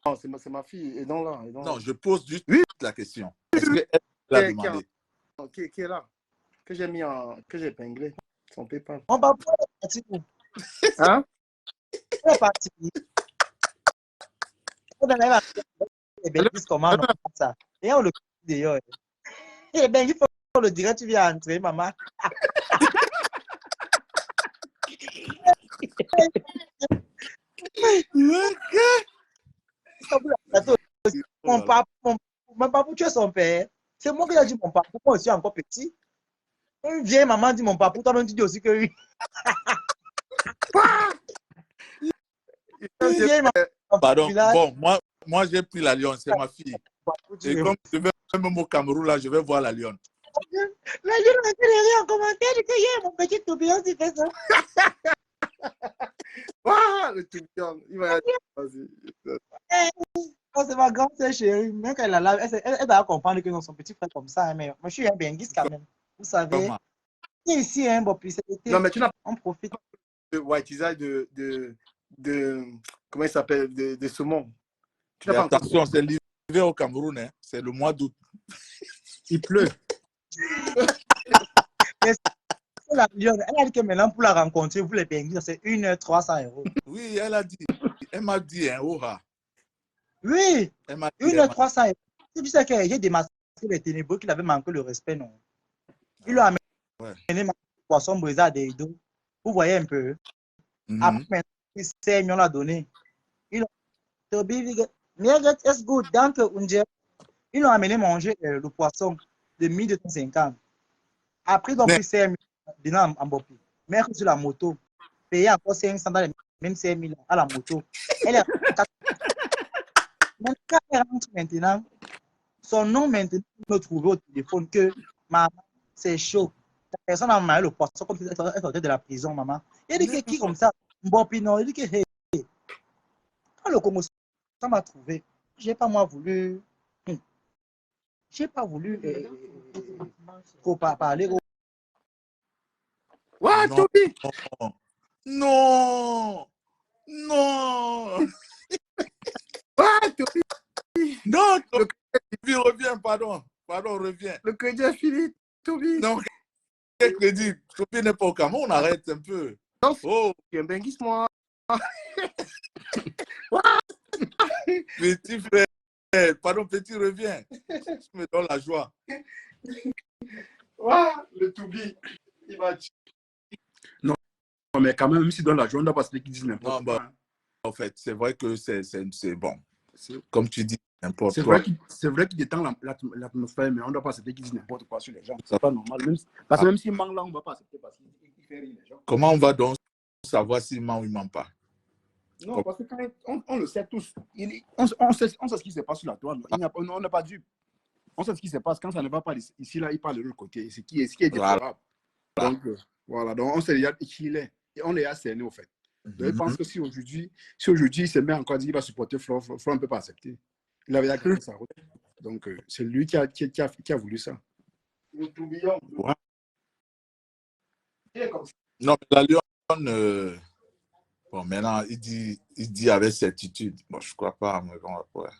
Non, c'est ma fille. Aidons-la. Non, je pose juste la question. Est-ce Oui. qu'elle l'a demandé? Qui est là? Que j'ai épinglé. Son PayPal. On va pas partir où? Hein? On est parti. On est parti. Les Belgiques, comment on fait ça? Et on le dit d'ailleurs. Et bien, il faut le dire, tu viens entrer, maman. Mon papa, tu es son père. C'est moi qui ai dit mon papa. Moi aussi, encore petit. Une vieille maman dit mon papa. Toi-même, tu dis aussi que oui. Pardon. Bon, moi j'ai pris la Lyon, c'est ma fille. Et comme je vais même au Cameroun, là, je vais voir la Lyon. La Lyon m'a fait rire en commentaire que mon petit tourbillon, s'il fait ça. Le tourbillon. Il va c'est ma grande sœur chérie. Même quand elle va comprendre que son petit frère comme ça. Mais moi, je suis un benguiste quand même. Vous savez. Ici, hein, bon, puis cet été, non, mais tu n'as pas on profite. De white de comment il s'appelle, de saumon. Attention, c'est l'hiver au Cameroun, hein. C'est le mois d'août. Il pleut. La Lyon, elle a dit que maintenant, pour la rencontrer, vous les benguistes, c'est 1h300 €. Oui, elle a dit. Elle m'a dit, hein, Oha. Oui, 1h300 €. Tu sais que j'ai démasqué les ténébreux qu'il avait manqué le respect, non? Il lui a amené ma poisson brisé à des dos. Vous voyez un peu. Après, il s'est mis, on l'a donné. Ils l'ont amené manger le poisson de 1250. Après, donc, il s'est mis en Bopi. Mais sur la moto, payé encore 500 dans les mêmes 5 000 à la moto. Elle est quand elle rentre maintenant, son nom maintenant, il me trouvé au téléphone que maman, c'est chaud. La personne a marié le poisson comme si elle sortait de la prison, maman. Il a dit que qui comme ça? Bon, puis non, il dit que hey, quand le Congo ça m'a trouvé, j'ai pas moi voulu. J'ai pas voulu parler. Ouais, Non, Toby. non, non, Ouais, Toby. non, Toby, reviens, pardon, reviens. Le crédit est fini, Toby. Non, quel crédit? Toby n'est pas au Cameroun, arrête un peu. Oh, Benguis-moi. petit frère, pardon, petit, reviens. Tu me donnes la joie. Ouais, le Toby, il va tuer. Non, mais quand même si dans la journée, on ne doit pas se dire qu'ils disent n'importe Non, quoi. bah, en fait, c'est vrai que c'est bon. Comme tu dis, n'importe C'est quoi. vrai qu'il détend l'atmosphère, mais on ne doit pas accepter qu'ils disent n'importe quoi sur les gens. Ça- C'est pas normal. Parce que même s'ils manquent là, on ne va pas accepter parce qu'il fait rire les gens. Comment on va donc savoir s'il ment ou il ment pas? Non, parce que quand on le sait tous. On sait ce qui se passe sur la toile. On n'est pas dupe. On sait ce qui se passe. Quand ça ne va pas ici, là, il parle de l'autre côté. Ce qui est déplorable. Donc, voilà. Donc, on sait déjà qui il est. Et on est cerné, au fait. Donc, je pense que si aujourd'hui, il se met encore à dire qu'il va supporter Flo, on ne peut pas accepter. Il avait gagné sa route. Donc, c'est lui qui a voulu ça. Le tourbillon. Ouais. Il est comme ça. Non, mais la Lyon, bon, maintenant, il dit avec certitude. Bon, je ne crois pas, mais bon, après.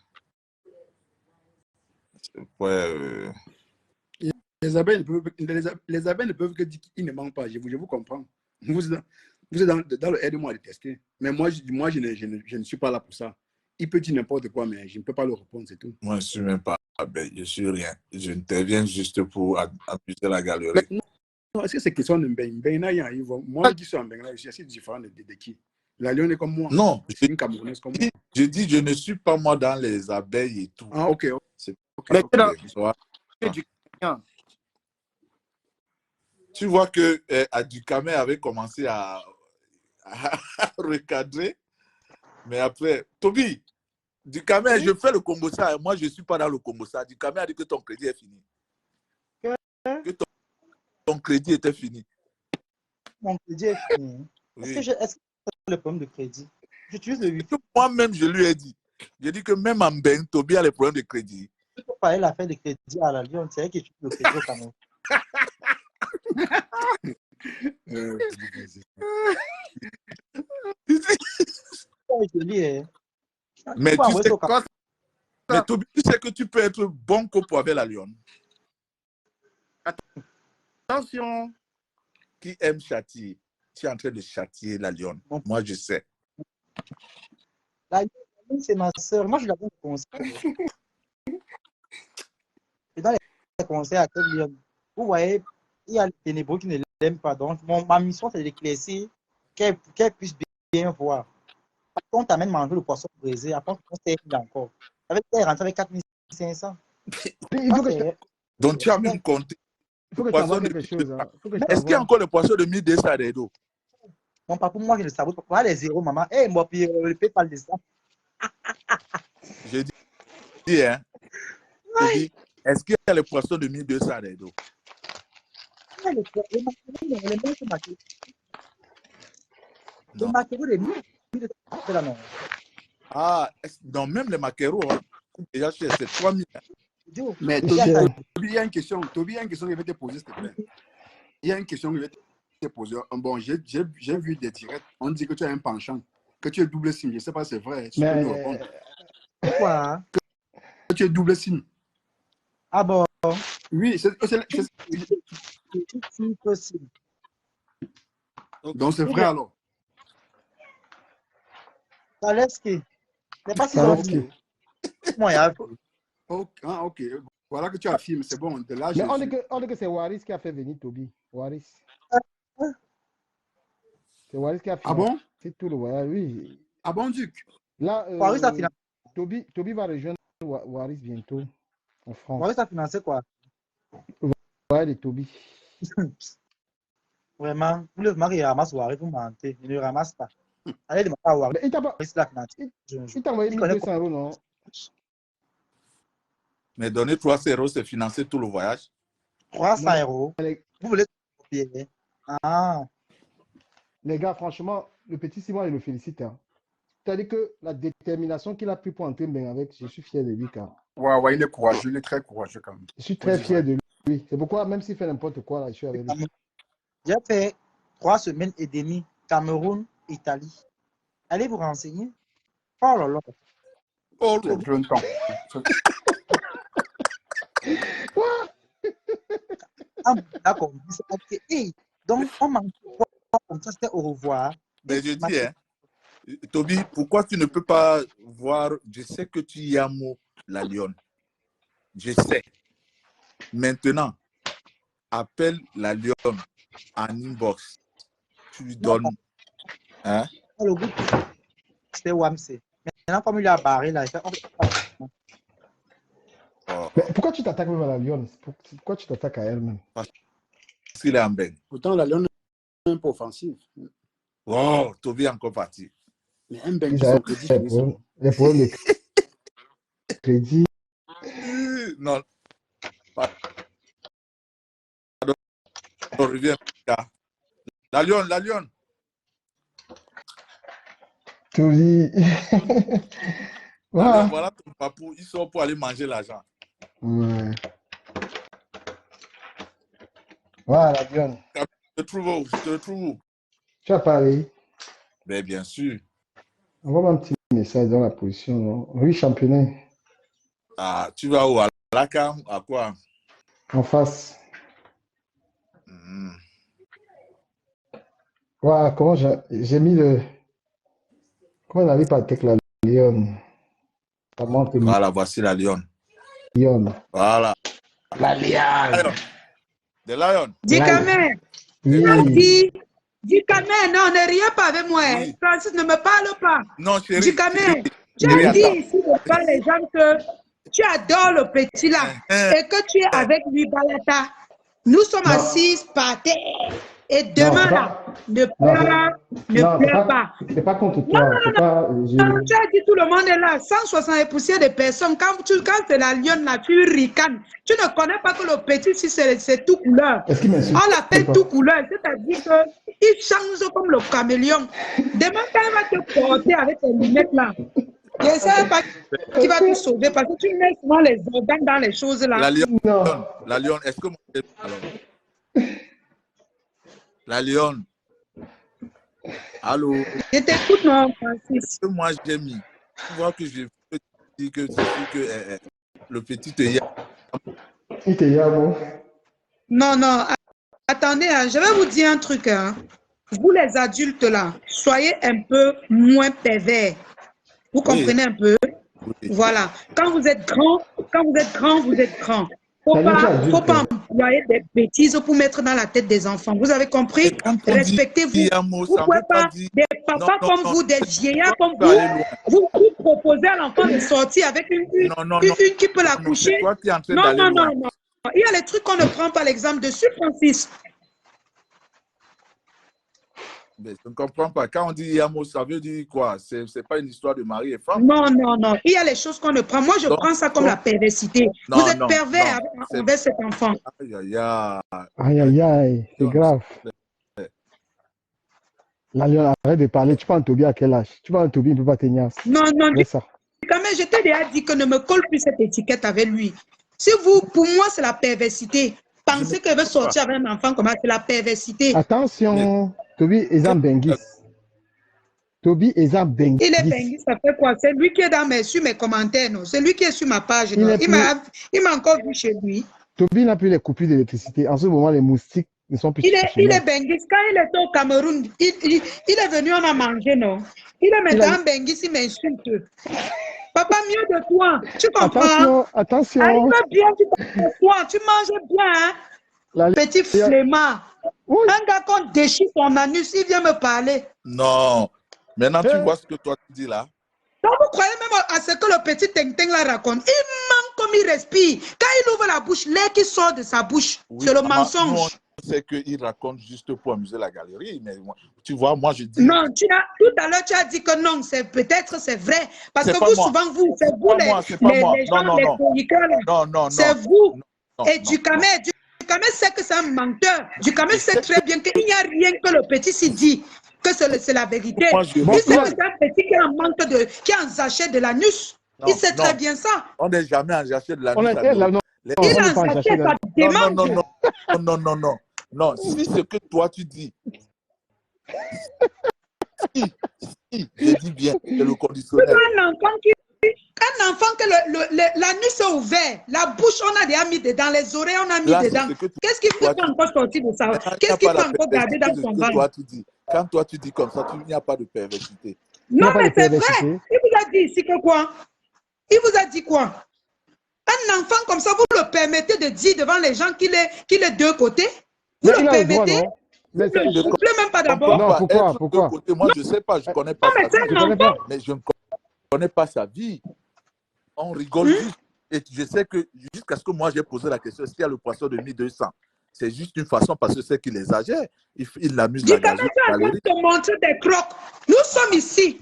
Les abeilles ne peuvent que dire qu'ils ne manquent pas. Je vous comprends. Vous êtes dans le aide-moi de tester. Mais moi, je ne suis pas là pour ça. Il peut dire n'importe quoi, mais je ne peux pas le répondre, c'est tout. Moi, je ne suis même pas abeille. Je ne suis rien. Je interviens juste pour amuser la galerie. Non, est-ce que c'est question de moi qui suis en Benga, je suis assez différent de qui. La Lyon est comme moi. Non, c'est une Camerounaise comme moi. Je dis, je ne suis pas moi dans les abeilles et tout. Ah, ok. Tu vois que Adukame avait commencé à recadrer. Mais après, Toby, Dukame, je fais le Congo-Ça. Moi, je ne suis pas dans le Congo-Ça. Dukame a dit que ton crédit est fini. Que ton crédit était fini. Mon crédit est fini. Oui. Est-ce que c'est le problème de crédit? J'utilise le wifi. Moi-même, je lui ai dit. J'ai dit que même en Ben, Toby a les problèmes de crédit. Il faut parler l'affaire de crédit à la Lyon. C'est elle qui utilise le crédit au Cameroun. Mais tu sais quoi? Mais Toby, tu sais que tu peux être bon copain avec la Lyon. Attention. Qui aime châtier? Tu es en train de châtier la Lyon. Moi, je sais. La Lyon, c'est ma soeur. Moi, je la donne au concert. Et dans les concerts à Lyon, vous voyez, il y a les ténébreux qui ne l'aiment pas. Donc, ma mission, c'est d'éclaircir qu'elle puisse bien voir. Par contre, t'amènes manger le poisson brisé. Après, on s'est encore. Elle rentre avec 4500. Donc, tu as même compté. Il faut que tu saches quelque chose. Hein. Est-ce qu'il y a encore le poisson de 1200 à Dedo? Mon papa, moi, je le savais. Papa, les zéros, maman. Eh, moi, puis, je ne peux pas le ça. Je dis, hein. Est-ce qu'il y a le poisson de 1200 à Dedo? Le maquereau de 1000. Ah, non, même les maquereaux, hein, déjà, c'est 3000. Mais Toby, il y a une question. Toby, il y a une question que je vais te poser, s'il te plaît. Il y a une question que je vais te poser. Bon, j'ai vu des directs. On dit que tu as un penchant, que tu es double SIM. Je ne sais pas si c'est vrai. Tu peux nous répondre. Pourquoi? Que tu es double SIM. Ah bon? Oui, c'est possible. Donc, c'est vrai alors. Taleski. C'est pas si gentil. Moi, il y a. Ah, ok. Voilà que tu affirmes, c'est bon. De là, mais on dit que c'est Waris qui a fait venir Toby. Waris. C'est Waris qui a fait. Ah bon? C'est tout le voyage, oui. Ah bon, Duc? Là, Waris a financé. Toby va rejoindre Waris bientôt en France. Waris a financé quoi? Ouais, de Toby. Vraiment, vous le mari ramasse Waris, vous mentez. Il ne ramasse pas. Allez, demander à Waris. Il t'a envoyé 1200 €, non? Mais donner 300 €, c'est financer tout le voyage. 300 €. Vous voulez copier? Ah. Les gars, franchement, le petit Simon, il le félicite. Hein. C'est-à-dire que la détermination qu'il a pris pour entrer bien avec, je suis fier de lui. Ouais, il est courageux, il est très courageux quand même. Je suis très fier de lui. C'est pourquoi, même s'il fait n'importe quoi, là, je suis avec lui. J'ai fait 3 semaines et demie, Cameroun, Italie. Allez vous renseigner. Oh là là. Oh là là. D'accord. Donc, on m'a comme ça, c'était au revoir. Mais je dis, hein, Toby, pourquoi tu ne peux pas voir, je sais que tu y as mot la lionne. Je sais. Maintenant, appelle la lionne en inbox. Tu lui donnes. Hein? Le goût, c'était Wamsé. Maintenant, comme il a barré là, il fait. Mais pourquoi tu t'attaques même à la lionne? Pourquoi tu t'attaques à elle-même? Parce qu'il est en bang. Pourtant, la lionne est un peu offensive. Oh, Toby est encore parti. Mais un bang, son crédit. Les problèmes de crédit. Non. Pardon, reviens. La lionne. Toby. Voilà. Voilà ton papou, ils sont pour aller manger l'argent. Ouais. Voilà, lionne. Je te trouve où? Tu as parlé? Ben, bien sûr. Envoie un petit message dans la position, non? Oui, championnat. Ah, tu vas où? À la cam? À quoi? En face. Voilà, comment j'ai mis le... Comment on n'arrive pas avec la lionne? Voilà, voici la lionne. Voilà. La lionne. The lion. Dicamé. Oui. Dicamé, non, ne riez pas avec moi. Oui. Francis, ne me parle pas. Non, chérie. Dicamé, tu as dit ici devant les gens que tu adores le petit là et que tu es avec lui, Balata. Nous sommes assis par terre. Et demain, là, ne pleure pas. C'est pas contre toi. Non, tu as dit tout le monde est là. 160 et poussières de personnes. Quand c'est la lionne, là, tu ricanes. Tu ne connais pas que le petit, si c'est tout couleur. On l'appelle tout couleur. C'est-à-dire qu'il change comme le caméléon. Demain, quand il va te porter avec tes lunettes là, je ne sais pas qui va te sauver parce que tu mets souvent les organes dans les choses là. La lionne, est-ce que moi alors? La lionne. Allô? Je t'écoute, non, Francis. Moi, j'ai mis. Tu vois que je peux dire que le petit te y a. Il te y a, bon. Non. Attendez, hein, je vais vous dire un truc. Hein. Vous, les adultes, là, soyez un peu moins pervers. Vous comprenez un peu? Oui. Voilà. Quand vous êtes grand, vous êtes grand. Faut pas employer des bêtises pour mettre dans la tête des enfants. Vous avez compris? Respectez-vous. Vous ne pouvez pas, des papas comme vous, des vieillards comme vous proposez à l'enfant de sortir avec une qui peut la coucher. Non. Il y a les trucs qu'on ne prend pas l'exemple dessus, Francis. Mais je ne comprends pas. Quand on dit Yamo, ça veut dire quoi? Ce n'est pas une histoire de mari et femme. Non. Il y a les choses qu'on ne prend. Moi, je prends ça comme la perversité. Vous êtes pervers envers cet enfant. Aïe. C'est grave. La lionne, arrête de parler. Tu parles de Toby à quel âge? Tu parles de Toby, il ne peut pas tenir. Non. Quand même, je t'ai déjà dit que ne me colle plus cette étiquette avec lui. Si pour moi, c'est la perversité. Pensez qu'elle veut sortir avec un enfant comme ça, c'est la perversité. Attention. Toby est un Bengis. Il est Bengis, ça fait quoi? C'est lui qui est sur mes commentaires, non? C'est lui qui est sur ma page. Il m'a encore vu chez lui. Toby n'a plus les coupures d'électricité. En ce moment, les moustiques ne sont plus. Il est Bengis. Quand il était au Cameroun, il est venu, on a mangé, non? Il est maintenant Bengis, il m'insulte. Papa, mieux de toi. Tu comprends? Attention. Il va bien, tu manges bien, hein? Petit flemmard. Oui. Un gars qu'on déchire son anus, il vient me parler. Non. Maintenant, tu vois ce que toi tu dis là. Donc, vous croyez même à ce que le petit Teng la raconte. Il manque comme il respire. Quand il ouvre la bouche, l'air qui sort de sa bouche, c'est le mensonge. C'est qu'il raconte juste pour amuser la galerie. Mais tu vois, moi je dis. Non, tout à l'heure, tu as dit que non, peut-être c'est vrai. Parce que vous, souvent, c'est vous les chroniqueurs. Non. C'est vous. Et Dicamé, Dukamel sait que c'est un menteur. Dukamel sait très bien qu'il n'y a rien que le petit s'y dit, que c'est la vérité. Il sait que c'est un petit qui est en manque qui est en sachet de l'anus. Il sait très bien ça. On n'est jamais en jachet de l'anus. Il en sachet sa demande. Non. Si ce que toi tu dis, si, je dis bien, c'est le conditionnel. Un enfant que l'anus est ouvert, la bouche on a déjà mis dedans, les oreilles on a mis dedans. Qu'est-ce qu'il faut encore sortir de ça? Qu'est-ce qu'il faut encore garder dans son ventre? Quand toi tu dis comme ça, il n'y a pas de perversité. Non, mais c'est vrai. Il vous a dit ici que quoi? Il vous a dit quoi? Un enfant comme ça, vous le permettez de dire devant les gens qu'il est deux côtés? Vous le permettez? Je ne plaît même pas d'abord. Non, pourquoi? Moi, je ne sais pas, je ne connais pas sa vie. Mais je ne connais pas sa vie. On rigole juste. Et je sais que jusqu'à ce que moi j'ai posé la question, est-ce qu'il y a le poisson de 1200? C'est juste une façon parce que c'est qu'il exagère. Il l'amuse la gageure. Je vais te montrer des crocs. Nous sommes ici.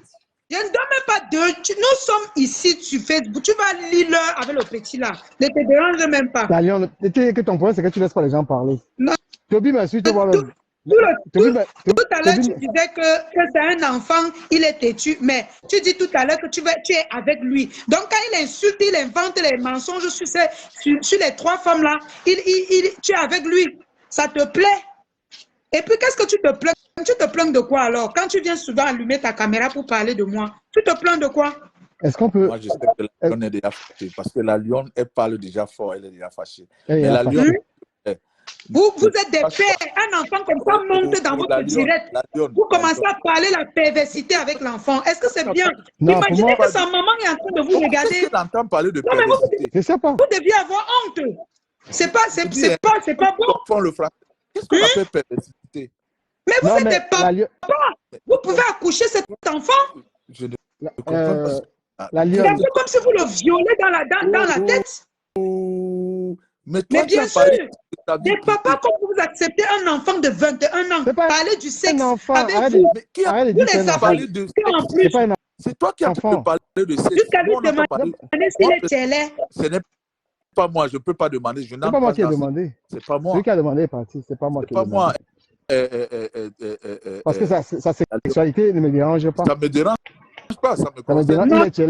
Je ne donne même pas deux. Nous sommes ici sur Facebook. Tu vas lire l'heure avec le petit là. Ne te dérange même pas. Dalion, que ton problème, c'est que tu ne laisses pas les gens parler. Non. Toby m'a su te voir. Tout à l'heure, tu disais que c'est un enfant, il est têtu, mais tu dis tout à l'heure que tu es avec lui. Donc, quand il insulte, il invente les mensonges sur les trois femmes-là, tu es avec lui. Ça te plaît? Et puis, qu'est-ce que tu te plains? Tu te plains de quoi alors? Quand tu viens souvent allumer ta caméra pour parler de moi, tu te plains de quoi? Est-ce qu'on peut... Moi, je sais que la lionne est déjà fâchée, parce que la lionne, elle parle déjà fort, elle est déjà fâchée. Mais la lionne... Vous êtes des pères. Un enfant comme ça monte dans votre direct. Vous commencez à parler la perversité avec l'enfant. Est-ce que c'est bien? Imaginez que sa maman est en train de vous regarder. Est-ce que l'entend parler de perversité? Je sais pas. Vous deviez avoir honte. C'est pas bon. Qu'est-ce qu'on appelle perversité? Mais vous êtes des papas. Vous pouvez accoucher cet enfant. Je ne comprends pas. C'est un peu comme si vous le violez dans la tête. Mais bien sûr, des papas, comme vous acceptez un enfant de 21 ans, parler du sexe avec vous, vous les avez de en plus. C'est toi qui as parlé de sexe. Jusqu'à lui demander s'il est télé. Ce n'est pas moi, je ne peux pas demander. C'est pas moi qui ai demandé. C'est pas moi. Celui qui a demandé est parti, c'est pas moi qui ai demandé. Parce que sa sexualité ne me dérange pas. Ça me dérange pas, ça me concerne. C'est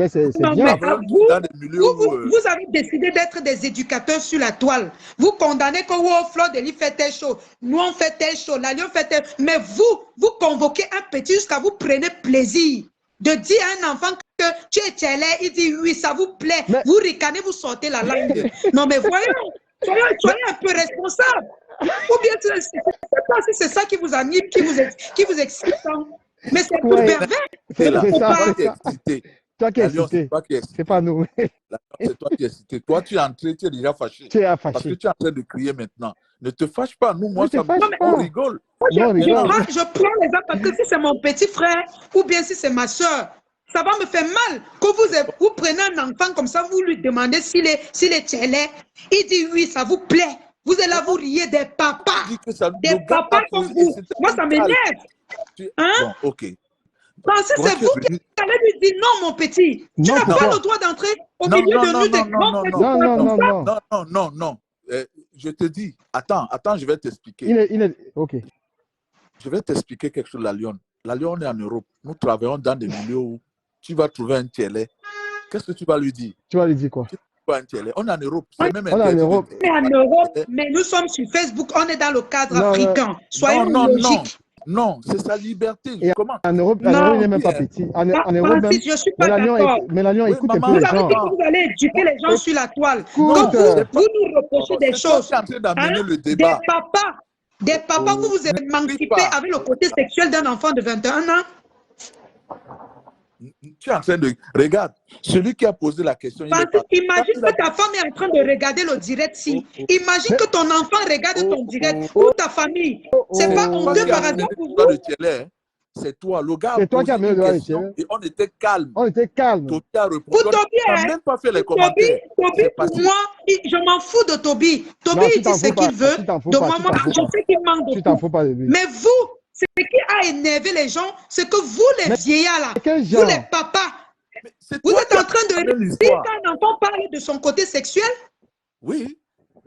bien. Vous avez décidé d'être des éducateurs sur la toile. Vous condamnez que Fleur de Lis fait tel show, nous on fait tel show, la Lion fait tel. Mais vous convoquez un petit jusqu'à vous prenez plaisir de dire à un enfant que tu es télé, il dit oui, ça vous plaît. Mais... Vous ricanez, vous sortez la langue. Non mais voyons, soyez un peu responsable. Ou bien c'est ça qui vous anime, qui vous excite. Mais c'est tout pervers. C'est toi qui es excité. C'est pas nous. C'est toi qui es excité. Toi, tu es entré, tu es déjà fâché. Tu es fâché. Parce que tu es en train de crier maintenant. Ne te fâche pas. Nous, moi, on rigole. Je prends les gens parce que si c'est mon petit frère ou bien si c'est ma soeur, ça va me faire mal que vous prenez un enfant comme ça, vous lui demandez s'il est télé. Il dit oui, ça vous plaît. Vous êtes là, vous riez des papas. Des papas comme vous. Moi, ça m'énerve. Hein? Bon, ok. Francis, c'est vous qui allez lui dire non, mon petit. Tu n'as pas le droit d'entrer au milieu de nous des Non. Je te dis, attends, je vais t'expliquer. Ok. Je vais t'expliquer quelque chose, la Lyon. La Lyon est en Europe. Nous travaillons dans des milieux où tu vas trouver un télé. Qu'est-ce que tu vas lui dire? Tu vas lui dire quoi? On est en Europe. On est en Europe, mais nous sommes sur Facebook. On est dans le cadre africain. Soyons logiques. Non, c'est sa liberté. Comment? En Europe, il n'est même pas petit. En Europe, même. Je suis pas d'accord. Mais la Lyon, écoute un peu les gens. Vous allez éduquer les gens sur la toile. Vous nous reprochez des choses. Des papas, vous vous émancipez avec le côté sexuel d'un enfant de 21 ans. Tu es en train de... Regarde, celui qui a posé la question... Imagine que ta femme est en train de regarder le direct-ci. Imagine que ton enfant regarde ton direct ou ta famille. C'est pas honteux par hasard pour vous. C'est toi, le gars. C'est toi qui as mis le doigt dessus. Et on était calme. Toby a répondu. Pour Toby, on n'a même pas fait les commentaires. Toby, pour moi, je m'en fous de Toby. Toby, il dit ce qu'il veut. De moi, je sais qu'il manque de tout. Mais vous, ce qui a énervé les gens, c'est que vous, les vieillards là, vous les papas, vous êtes en train de dire qu'un enfant parle de son côté sexuel? Oui.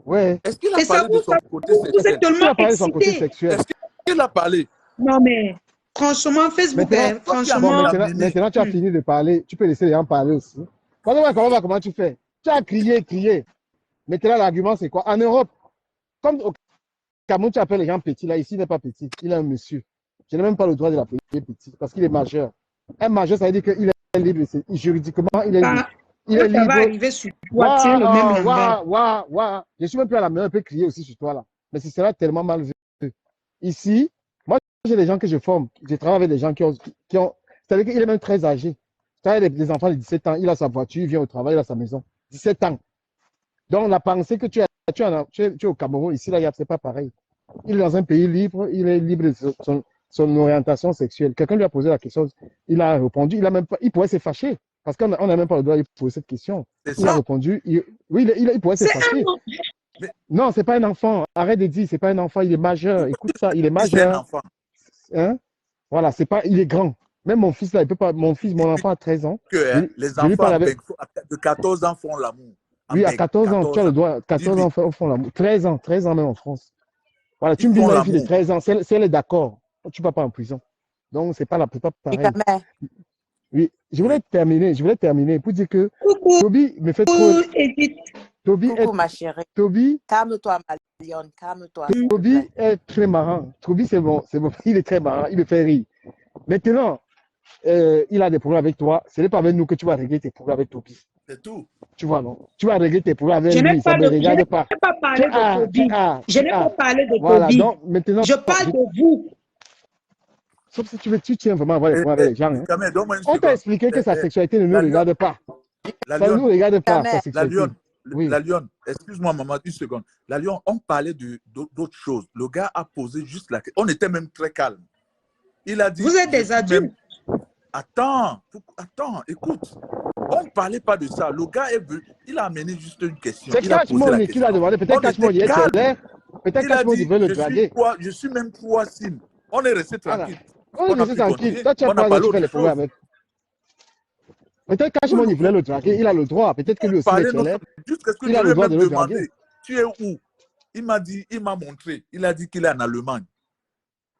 Ouais. Est-ce qu'il a Et ça parlé de vous, son côté vous êtes sexuel? Il tellement a parlé de son côté excité. sexuel. Est-ce qu'il a parlé? Non, mais franchement, Facebook, Maintenant, hein, franchement. maintenant, tu as fini de parler. Tu peux laisser les gens parler aussi. Comment tu fais? Tu as crié. Maintenant, l'argument, c'est quoi? En Europe, comme au Cameroun, tu appelles les gens petits. Là, ici, il n'est pas petit. Il est un monsieur. Je n'ai même pas le droit de l'appeler petit parce qu'il est majeur. Un majeur, ça veut dire qu'il est libre. Juridiquement, il est libre. Il est Ça va libre. arriver sur toi, tu es le même langage. Je suis même plus à la maison, on peut crier aussi sur toi là. Mais ce sera tellement mal vu. Ici, moi, j'ai des gens que je forme. Je travaille avec des gens qui ont c'est-à-dire qu'il est même très âgé. Je travaille avec des enfants de 17 ans. Il a sa voiture, il vient au travail, il a sa maison. 17 ans. Donc, la pensée que tu es au Cameroun, ici, là, c'est pas pareil. Il est dans un pays libre, il est libre de son orientation sexuelle. Quelqu'un lui a posé la question, il a répondu, il pourrait se fâcher. Parce qu'on n'a même pas le droit de poser cette question. Il a répondu, il pourrait se fâcher. Non, c'est pas un enfant. Arrête de dire, c'est pas un enfant, il est majeur. Écoute ça, il est majeur. C'est un enfant. Hein? Voilà, c'est pas, il est grand. Même mon fils là, il peut pas. Mon enfant a 13 ans. Les enfants de 14 ans font l'amour. Oui, à 14 ans, tu as le droit. 14 ans font l'amour. 13 ans même en France. Voilà, tu me dis une fille de 13 ans, si elle est d'accord, tu ne vas pas en prison. Donc, c'est pas pareil. Oui, je voulais terminer pour dire que Toby me fait trop. Coucou, ma chérie. Toby. Calme-toi, ma lionne, calme-toi. Toby est très marrant. Toby, c'est bon. Il est très marrant, il me fait rire. Maintenant, il a des problèmes avec toi. Ce n'est pas avec nous que tu vas régler tes problèmes avec Toby. C'est tout. Tu vois, non? Tu vas régler tes problèmes avec lui, ça ne me regarde pas. Je n'ai pas parlé de Toby. Je n'ai pas parlé de voilà, Toby. donc, maintenant, je parle de vous. Sauf si tu tiens vraiment à avoir des problèmes avec les gens. Hein. On t'a expliqué que sa sexualité ne nous regarde pas. Ça ne nous regarde pas, sa sexualité. La lionne, excuse-moi maman, une seconde. La lionne, on parlait d'autres choses. Le gars a posé juste la question. On était même très calme. Il a dit... Vous êtes des adultes. Attends, écoute. On ne parlait pas de ça. Le gars est venu, il a amené juste une question. C'est Cashmoney qui l'a demandé. Peut-être Cashmoney est clair. Peut-être Cashmoney veut le draguer. Je suis même Pouassine. On est resté tranquille. On est resté tranquille. Toi, tu as pas tu fais les problèmes avec. Peut-être Cashmoney voulait le draguer. Il a le droit. Peut-être que lui aussi est clair. Il a le droit de le draguer. Tu es où? Il m'a montré. Il a dit qu'il est en Allemagne.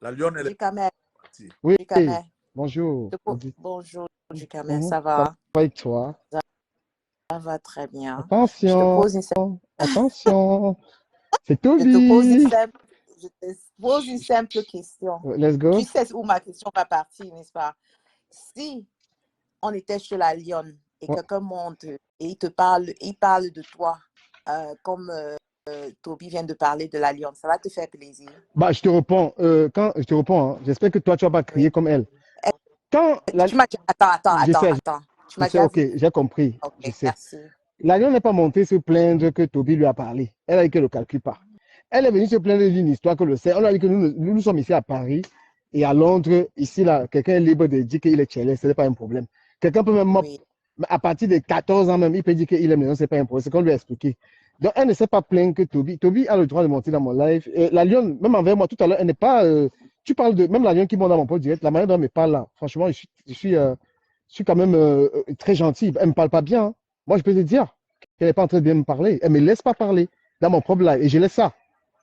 La lionne, elle est partie. Oui. Bonjour. Bonjour, Ducamer, ça va? Ça va avec toi? Ça va très bien. Attention. Attention. C'est Toby. Je te pose une simple question. Let's go. Tu sais où ma question va partir, n'est-ce pas? Si on était chez la lionne et quelqu'un monte et il parle de toi comme Toby vient de parler de la lionne, ça va te faire plaisir? Bah, je te réponds. Quand je te réponds, hein, j'espère que toi, tu vas pas crier comme elle. Attends. Tu m'as ok, j'ai compris. Ok, je sais. merci. La lionne n'est pas montée se plaindre que Toby lui a parlé. Elle a dit qu'elle ne le calcule pas. Elle est venue se plaindre d'une histoire que le sait. On a dit que nous sommes ici à Paris et à Londres. Ici, là, quelqu'un est libre de dire qu'il est chelé, ce n'est pas un problème. Quelqu'un peut même, à partir de 14 ans même, il peut dire qu'il est maison, ce n'est pas un problème. C'est qu'on lui a expliqué. Donc, elle ne s'est pas plaindre que Toby a le droit de monter dans mon live. Et la lionne, même envers moi, tout à l'heure, elle n'est pas... tu parles de... Même la lionne qui monte dans mon poste direct, la manière dont elle me parle là, franchement, je suis quand même très gentil. Elle ne me parle pas bien. Hein. Moi, je peux te dire qu'elle n'est pas en train de bien me parler. Elle ne me laisse pas parler dans mon propre live. Et je laisse ça.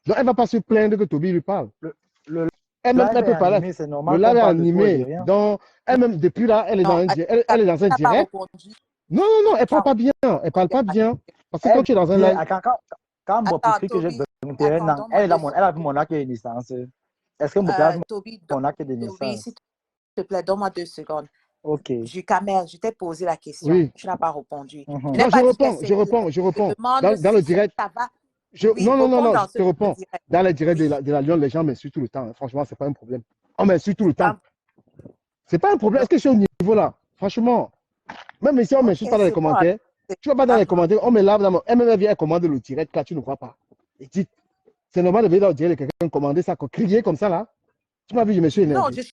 Donc, elle ne va pas se plaindre que Toby lui parle. Elle-même, elle peut parler. C'est normal. Le live est animé. Donc, elle-même, depuis là, elle est dans un direct. Non, elle ne parle pas bien. Elle ne parle pas bien. Parce que quand tu es dans un live... Quand mon petit que j'ai besoin, elle a vu mon acte de naissance. Est-ce que mon acte de naissance? Toby, s'il te plaît, donne-moi 2 secondes. Ok. Je t'ai posé la question. Oui. Tu n'as pas répondu. Non, je réponds. Dans le direct. Non, je te réponds. Dans le direct de la Lyon, les gens m'insultent tout le temps. Franchement, ce n'est pas un problème. On m'insulte tout le temps. Ce n'est pas un problème. Est-ce que je suis au niveau là? Franchement, même si on m'insulte pas dans les commentaires, tu ne vas pas dans les commentaires, on me lave dans mon... Elle vient commander le direct, là, tu ne vois pas. Et dites, c'est normal de venir dans le direct de quelqu'un commander ça, crier comme ça, là. Tu m'as vu, je me suis énervé. Non, je suis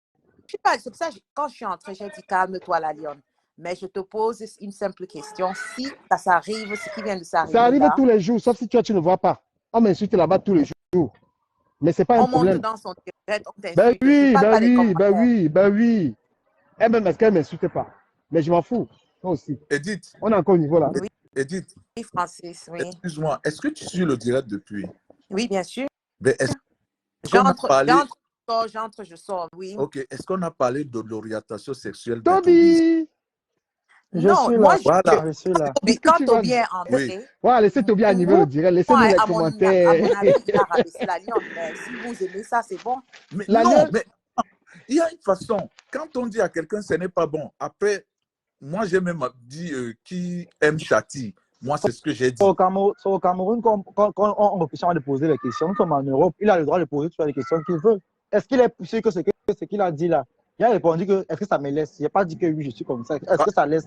pas... C'est pour ça, quand je suis entrée, j'ai dit calme-toi, la lionne. Mais je te pose une simple question. Si ça arrive, ce qui vient de s'arriver. Ça arrive tous les jours, sauf si tu ne vois pas. On m'insulte là-bas tous les jours. Mais ce n'est pas un problème. On monte dans son direct, on t'insulte. Oui. Elle-même, est-ce qu'elle ne m'insulte pas? Mais je m'en fous. Moi aussi. Edith. On est encore au niveau là. Edith, Oui, Francis, oui. excuse-moi, est-ce que tu suis le direct depuis? Oui, bien sûr. Mais est-ce qu'on a parlé... J'entre, je sors, oui. Ok, est-ce qu'on a parlé de l'orientation sexuelle de Toby? Non, moi, Voilà. Je suis là. Quand Toby est entré, Oui. Voilà, laissez Toby animer le direct. Laissez-nous les à commentaires. mon avis, il a rabaissé la lionne. Mais si vous aimez ça, c'est bon. Mais La non, lionne- mais il y a une façon. Quand on dit à quelqu'un ce n'est pas bon, après, moi j'ai même dit qui aime châtie. Moi, c'est ce que j'ai dit. Au Cameroun, quand on refuse de poser les questions, nous sommes en Europe, il a le droit de poser toutes les questions qu'il veut. Est-ce qu'il est poussé que ce qu'il a dit là? Il a répondu que est-ce que ça me laisse? Il n'a pas dit que oui, je suis comme ça. Est-ce que ça laisse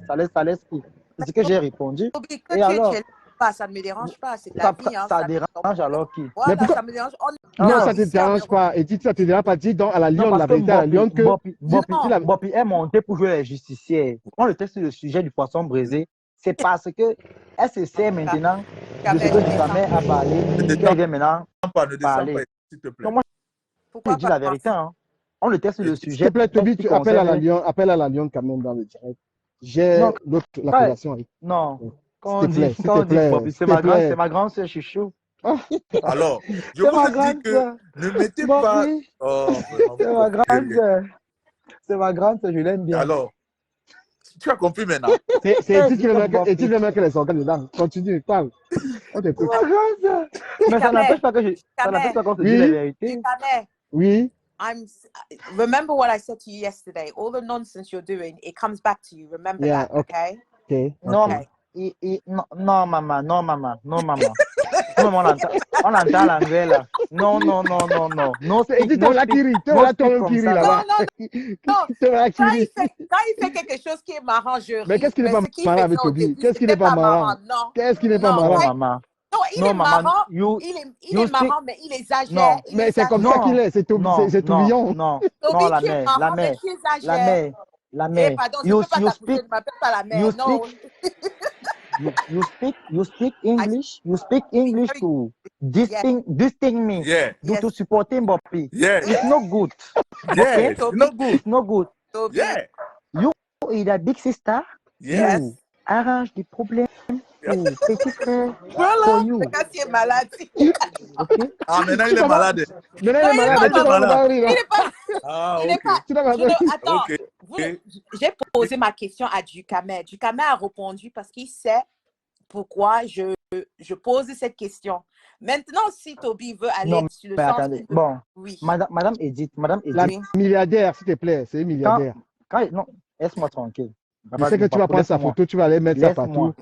qui? C'est ce que j'ai répondu. Toby, Et alors, ça ne me dérange pas, c'est la vie. Hein, ça dérange alors qui? Voilà, Mais pourquoi- ça me dérange. Non, ça ne te dérange pas. Edith, ça ne te dérange pas. Dis donc à la Non, lionne, parce la que vérité à la lionne que... Bopi est monté pour jouer les justiciers. Quand le texte sur le sujet du poisson brisé, c'est parce que elle se sert maintenant de ce que Ducamel a parlé, qu'elle vient maintenant Ne descends parler. pas, s'il te plaît. Non, moi, Pourquoi je dis la vérité. Hein. On le teste sur le S'il sujet. S'il te plaît, Toby, tu appelles à la lionne. lionne quand même dans le direct. J'ai Non, l'appellation avec. Non. Quand on S'il te plaît, dit, s'il te plaît, Bopi, s'il te plaît. c'est ma grande sœur chouchou. Alors, je C'est ma vous dis grande que sœur. ne mettez pas... Bopi, Oh, vraiment, c'est ma grande sœur. C'est ma grande sœur, je l'aime bien. alors, tu as compris maintenant. C'est Edith qui veut mettre les organes dedans. Continue, parle. On C'est t'écoute. ma grande sœur. Mais ça n'empêche pas qu'on se dise la vérité. Oui. Remember what I said to you yesterday. All the nonsense you're doing, it comes back to you. Remember Yeah, that, okay? Okay. Non, Okay. non, maman. Non, maman. On entend l'anglais là. Non. Non, Et dis, toi là qui rit, toi là qui rit là-bas. Non. Quand il fait quelque chose qui est marrant, je ris. Mais qu'est-ce qui n'est pas marrant avec Toby? Qu'est-ce qui n'est pas marrant? Non. Qu'est-ce qui n'est pas marrant? Non, maman. Non, il est marrant. Il est marrant, mais il exagère. Non, mais c'est comme ça qu'il est. C'est Toubillon. Non, Toby la qui est marrant, mais qui exagère. La mère. Pardon, je ne peux pas t'appeler, ne m'appelle pas la mère. Non. You speak English. You speak English to distinct me. Yeah. To supporting Bopi. Yeah. It's not good. Yeah. Okay? It's not good. It's not good. Toby. Yeah. You is a big sister. Yes. You arrange des problèmes pour petit frère. Voilà. For you. Quand il est malade. Okay? Ah, maintenant il est malade. Maintenant il est malade. Tu vas pas rire. Il n'est pas. Ah, Il n'est ok. pas. Tu vas pas rire. Attends. Ok. J'ai posé ma question à Ducamel. Ducamel a répondu parce qu'il sait pourquoi je pose cette question. Maintenant, si Toby veut aller Non, sur le mais sens... attendez. Bon, Oui. Madame Edith. La milliardaire, s'il te plaît, c'est une milliardaire. Non, laisse-moi tranquille. Je sais que tu vas prendre sa photo, tu vas aller mettre ça partout.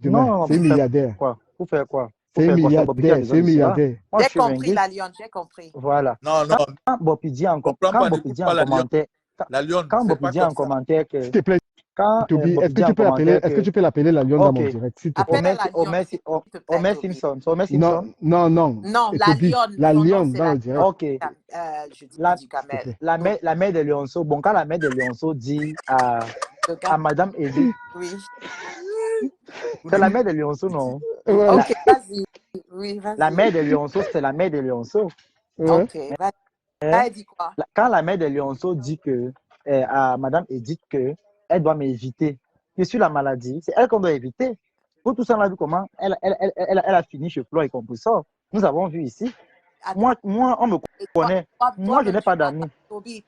Non, c'est une milliardaire. Pour faire quoi? C'est une milliardaire, c'est une milliardaire. J'ai compris la lionne, j'ai compris. Voilà. Non. Quand Bopi dit en commentaire, La lionne. quand Bopi dit en commentaire que... S'il te plaît, Quand Toby, est-ce que tu peux l'appeler la lionne dans mon direct, s'il te plaît? Homer Simpson. Non. Non, la Toby, lionne. La lionne dans le direct. Ok. Je dis Ducamel. La mère de Lionceau. Bon, quand la mère de Lionceau dit à Madame Edith. Oui. C'est la mère de Lionceau, non? Ouais. Ok, vas-y. Oui, vas-y. La mère de Lionceau, c'est la mère de Lionceau. Ouais. Ok, vas-y. Elle dit quoi? Quand la mère de Lionceau dit que à Madame Edith que elle doit m'éviter, je suis la maladie, c'est elle qu'on doit éviter. Pour tout ça, on a vu comment elle a fini chez Flo et Compressor. Nous avons vu ici. Moi, on me connaît. Moi, je n'ai pas d'amis.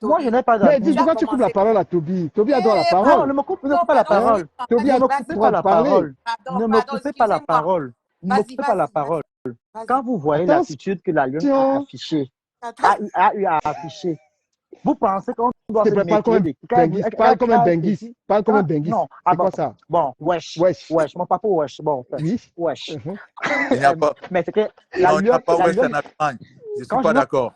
Moi, je n'ai pas d'amis. Mais dis, pourquoi tu coupes la parole à Toby? Toby a droit à la Non, parole. ne me coupez pas la parole. Toby a droit à la parole. Ne me coupez pas la parole. Ne me coupez pas la parole. Quand vous voyez l'attitude que la lionne a affichée, a eu à afficher, vous pensez qu'on doit se méfier? Parle comme un benguis. Parle comme un benguis. Non, c'est quoi ça? Bon, wesh. Mon papa, wesh. Bon, oui. Wesh. Il n'y a pas. Mais c'est que Non, il n'y a pas wesh en Allemagne. Je ne suis pas d'accord.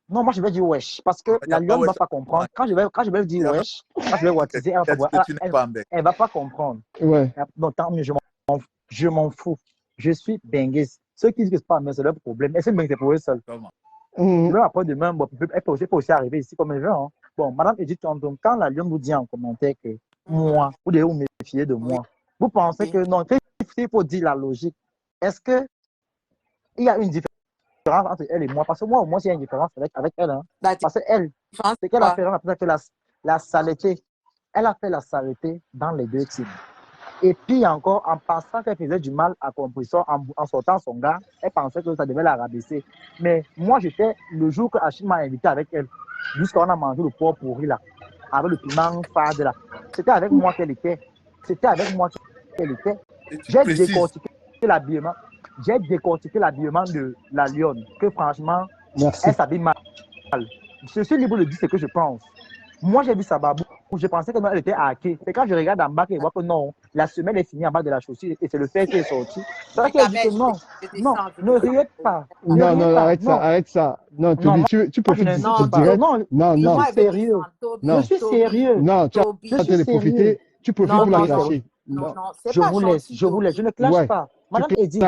Non, moi je vais dire wesh parce que la lionne ne va pas comprendre. Quand je vais dire wesh, quand je vais wattiser, elle va pas comprendre. Ouais. Donc tant mieux, je m'en fous. Je suis benguis. Ceux qui disent que c'est pas un c'est leur problème. Et c'est benguis pour eux seuls. Même après demain, elle peut aussi arriver ici comme elle veut. Hein. Bon, Madame Edith Tondom, quand la lionne vous dit en commentaire que moi, vous devez vous méfier de moi, vous pensez que non, il faut dire la logique. Est-ce qu'il y a une différence entre elle et moi? Parce que moi, au moins, il y a une différence avec elle. Hein. Parce qu'elle, c'est qu'elle a fait la saleté. Elle a fait la saleté dans les deux teams. Et puis encore, en pensant qu'elle faisait du mal à Compression, en sortant son gars, elle pensait que ça devait la rabaisser. Mais moi, j'étais le jour que Achille m'a invité avec elle, jusqu'à on a mangé le porc pourri là, avec le piment fade là. C'était avec moi qu'elle était. C'était avec moi qu'elle était. J'ai décortiqué l'habillement. J'ai décortiqué l'habillement de la lionne, que franchement, elle s'habille mal. Je suis libre de dire ce que je pense. Moi, j'ai vu sa babou, je pensais qu'elle était hackée. C'est quand je regarde en bas que je vois que non, la semelle est finie en bas de la chaussure et c'est le fer qui est sorti. C'est vrai qu'elle dit que non, non, ne riez pas. Non, non, arrête ça. Non, Toby, tu peux dire direct. Non, je suis sérieux. Non, je suis sérieux. Non, tu as en train de profiter, tu profites pour la clasher. Non, je vous laisse, je ne clash pas. Madame Eddy,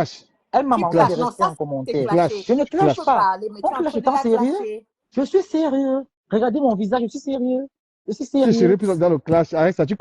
elle m'a demandé de rester en commentaire. Je ne clash pas. On clash étant sérieux. Je suis sérieux. Regardez mon visage, je suis sérieux. Je suis sérieux. Tu es sérieux dans le clash. Arrête ça, tu